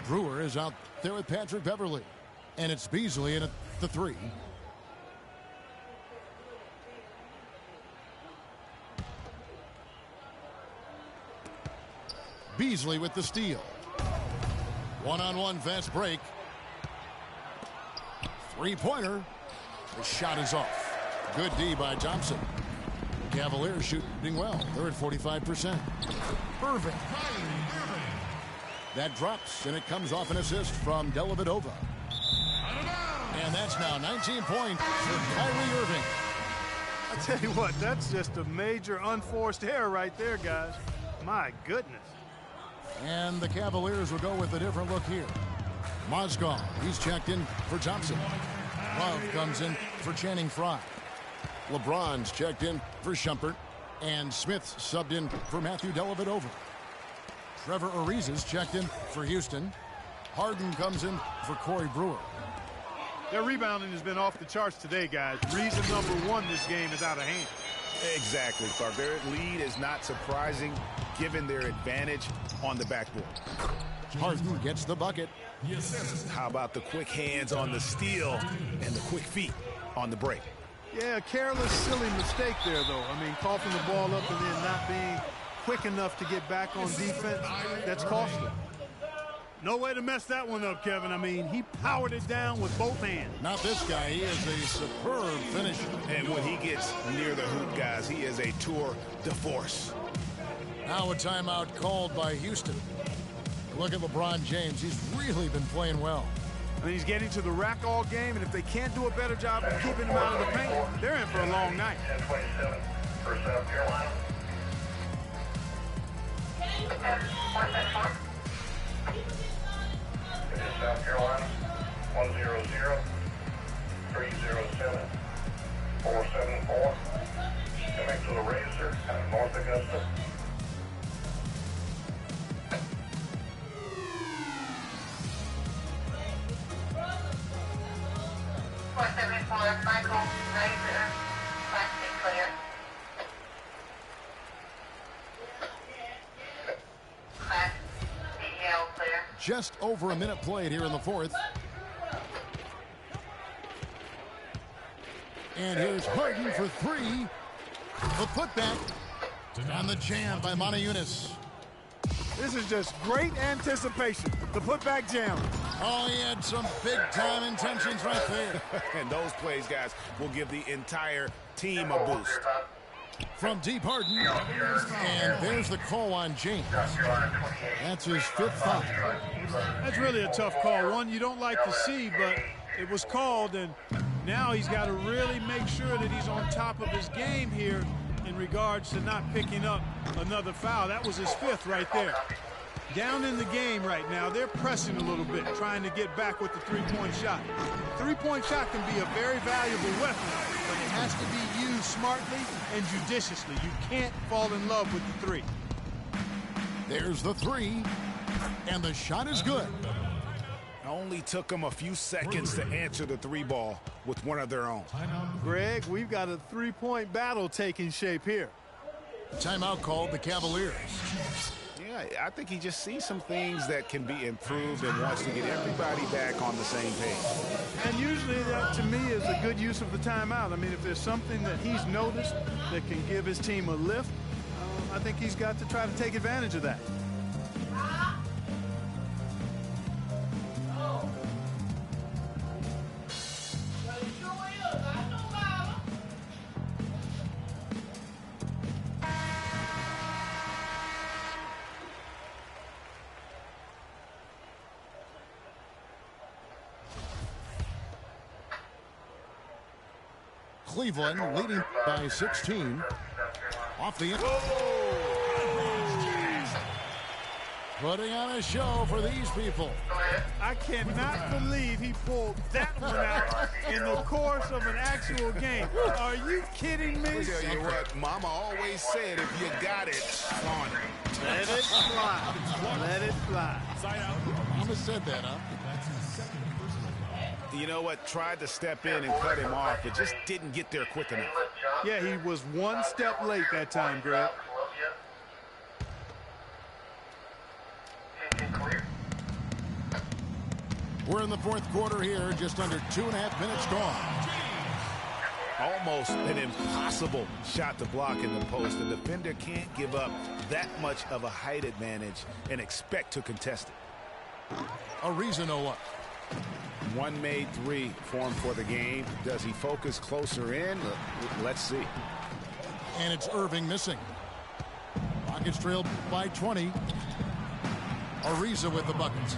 Brewer is out there with Patrick Beverly. And it's Beasley in at the 3. Beasley with the steal. One-on-one fast break. Three-pointer. The shot is off. Good D by Thompson. Cavaliers shooting well. They're at 45%. Irving. That drops, and it comes off an assist from Dellavedova. And that's now 19 points for Kyrie Irving. I tell you what, that's just a major unforced error right there, guys. My goodness. And the Cavaliers will go with a different look here. Mozgov, he's checked in for Thompson. Love comes in for Channing Frye. LeBron's checked in for Shumpert. And Smith's subbed in for Matthew Dellavedova. Trevor Ariza's checked in for Houston. Harden comes in for Corey Brewer. Their rebounding has been off the charts today, guys. Reason number one, this game is out of hand. Exactly, Clark. Their lead is not surprising given their advantage on the backboard. Harden gets the bucket. How about the quick hands on the steal and the quick feet on the break? Yeah, a careless, silly mistake there, though. I mean, coughing the ball up and then not being quick enough to get back on defense, that's costly. No way to mess that one up, Kevin. I mean, he powered it down with both hands. Not this guy. He is a superb finisher. And when he gets near the hoop, guys, he is a tour de force. Now a timeout called by Houston. Look at LeBron James. He's really been playing well. I mean, he's getting to the rack all game, and if they can't do a better job of keeping him out of the paint, they're in for a long night. 10-27 for South Carolina. It is South Carolina, 100-307-474. Coming to the Razor out of North Augusta. Michael, Razor, plastic clear. Class DL clear. Just over a minute played here in the fourth. And here's Harden for 3. The putback. And the jam by Monty Eunice. This is just great anticipation. The putback jam. Oh, he had some big-time intentions right there. And those plays, guys, will give the entire team a boost. From deep Harden. And there's the call on James. That's his 5th foul. That's really a tough call. One you don't like to see, but it was called, and now he's got to really make sure that he's on top of his game here in regards to not picking up another foul. That was his 5th right there. Down in the game right now, they're pressing a little bit, trying to get back with the three-point shot. Three-point shot can be a very valuable weapon, but it has to be used smartly and judiciously. You can't fall in love with the 3. There's the 3, and the shot is good. It only took them a few seconds to answer the 3 ball with one of their own. Greg, we've got a three-point battle taking shape here. Timeout called the Cavaliers. Yeah, I think he just sees some things that can be improved and wants to get everybody back on the same page. And usually that, to me, is a good use of the timeout. I mean, if there's something that he's noticed that can give his team a lift, I think he's got to try to take advantage of that. Cleveland leading by 16. Off the end. Putting on a show for these people. I cannot believe he pulled that one out in the course of an actual game. Are you kidding me? I'll tell you what, Mama always said, if you got it, flaunt it. Let it fly. Let it fly. Mama said that, huh? You know what? Tried to step in and cut him off, but just didn't get there quick enough. Yeah, he was one step late that time, Greg. We're in the fourth quarter here, just under 2.5 minutes gone. Almost an impossible shot to block in the post. The defender can't give up that much of a height advantage and expect to contest it. Ariza no up. One made three for him for the game. Does he focus closer in? Let's see. And it's Irving missing. Rockets trailed by 20. Ariza with the buckets.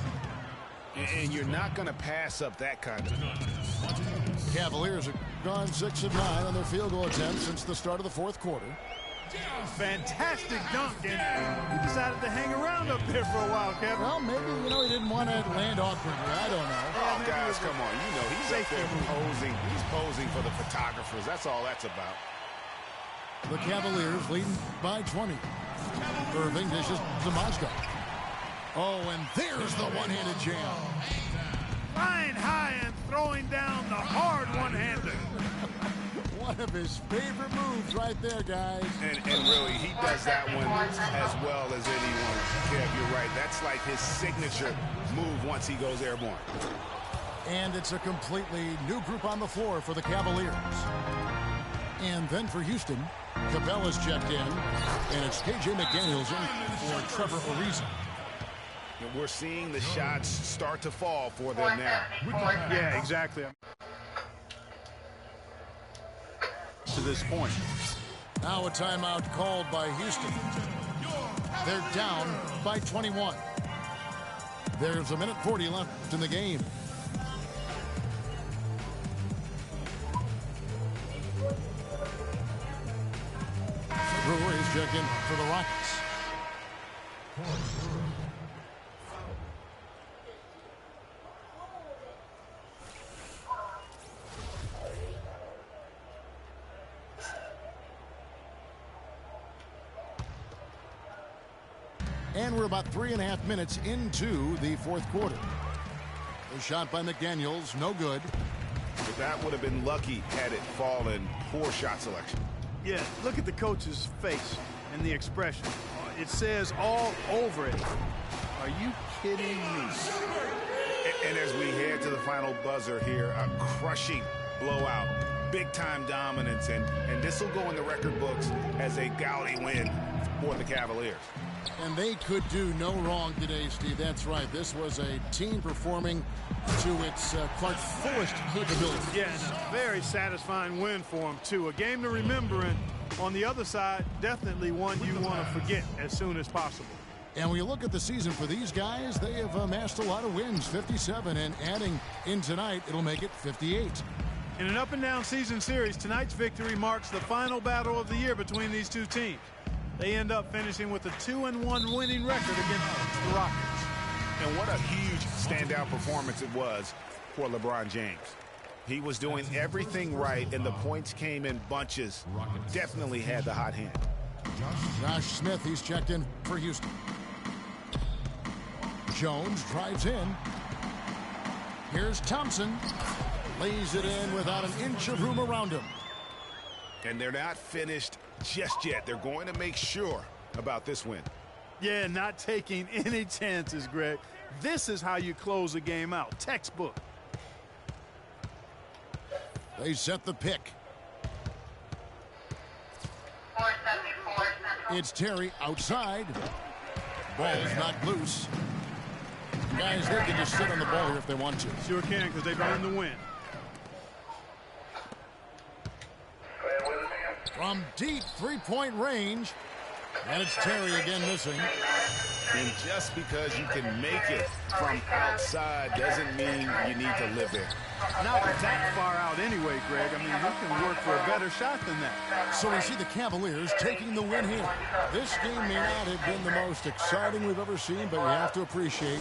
And you're not going to pass up that kind of thing. Cavaliers have gone 6 of 9 on their field goal attempts since the start of the fourth quarter. Fantastic dunk, and he decided to hang around up there for a while, Kevin. Well, maybe, he didn't want to land awkwardly. I don't know. Oh, guys, come on. He's up there posing. He's posing for the photographers. That's all that's about. The Cavaliers leading by 20. Irving dishes to Moscow. Oh, and there's the one-handed jam. Flying high and throwing down the hard one-hander. One of his favorite moves right there, guys. And really, he does that one as well as anyone. Kev, you're right. That's like his signature move once he goes airborne. And it's a completely new group on the floor for the Cavaliers. And then for Houston, Capella's checked in, and it's KJ McDaniels in for Trevor Ariza. And we're seeing the shots start to fall for them now. Yeah, exactly. To this point. Now a timeout called by Houston. They're down by 21. There's 1:40 left in the game. Brewers check in for the Rockets. And we're about 3.5 minutes into the fourth quarter. A shot by McDaniels, no good. But that would have been lucky had it fallen. Poor shot selection. Yeah, look at the coach's face and the expression. It says all over it. Are you kidding me? And as we head to the final buzzer here, a crushing blowout, big-time dominance, and this will go in the record books as a gaudy win for the Cavaliers. And they could do no wrong today, Steve. That's right. This was a team performing to its Clark's fullest capability. Yeah, and a very satisfying win for them, too. A game to remember, and on the other side, definitely one you want to forget as soon as possible. And when you look at the season for these guys, they have amassed a lot of wins, 57, and adding in tonight, it'll make it 58. In an up-and-down season series, tonight's victory marks the final battle of the year between these two teams. They end up finishing with a 2-1 winning record against the Rockets. And what a huge standout performance it was for LeBron James. He was doing everything right, and the points came in bunches. Definitely had the hot hand. Josh Smith, he's checked in for Houston. Jones drives in. Here's Thompson. Lays it in without an inch of room around him. And they're not finished just yet. They're going to make sure about this win. Yeah, not taking any chances, Greg. This is how you close a game out. Textbook. They set the pick. It's Terry outside. Ball's not loose. Guys, they can just sit on the ball here if they want to. Sure can, because they've earned the win. From deep three-point range. And it's Terry again missing. And just because you can make it from outside doesn't mean you need to live there. Not that far out anyway, Greg. I mean, you can work for a better shot than that. So we see the Cavaliers taking the win here. This game may not have been the most exciting we've ever seen, but you have to appreciate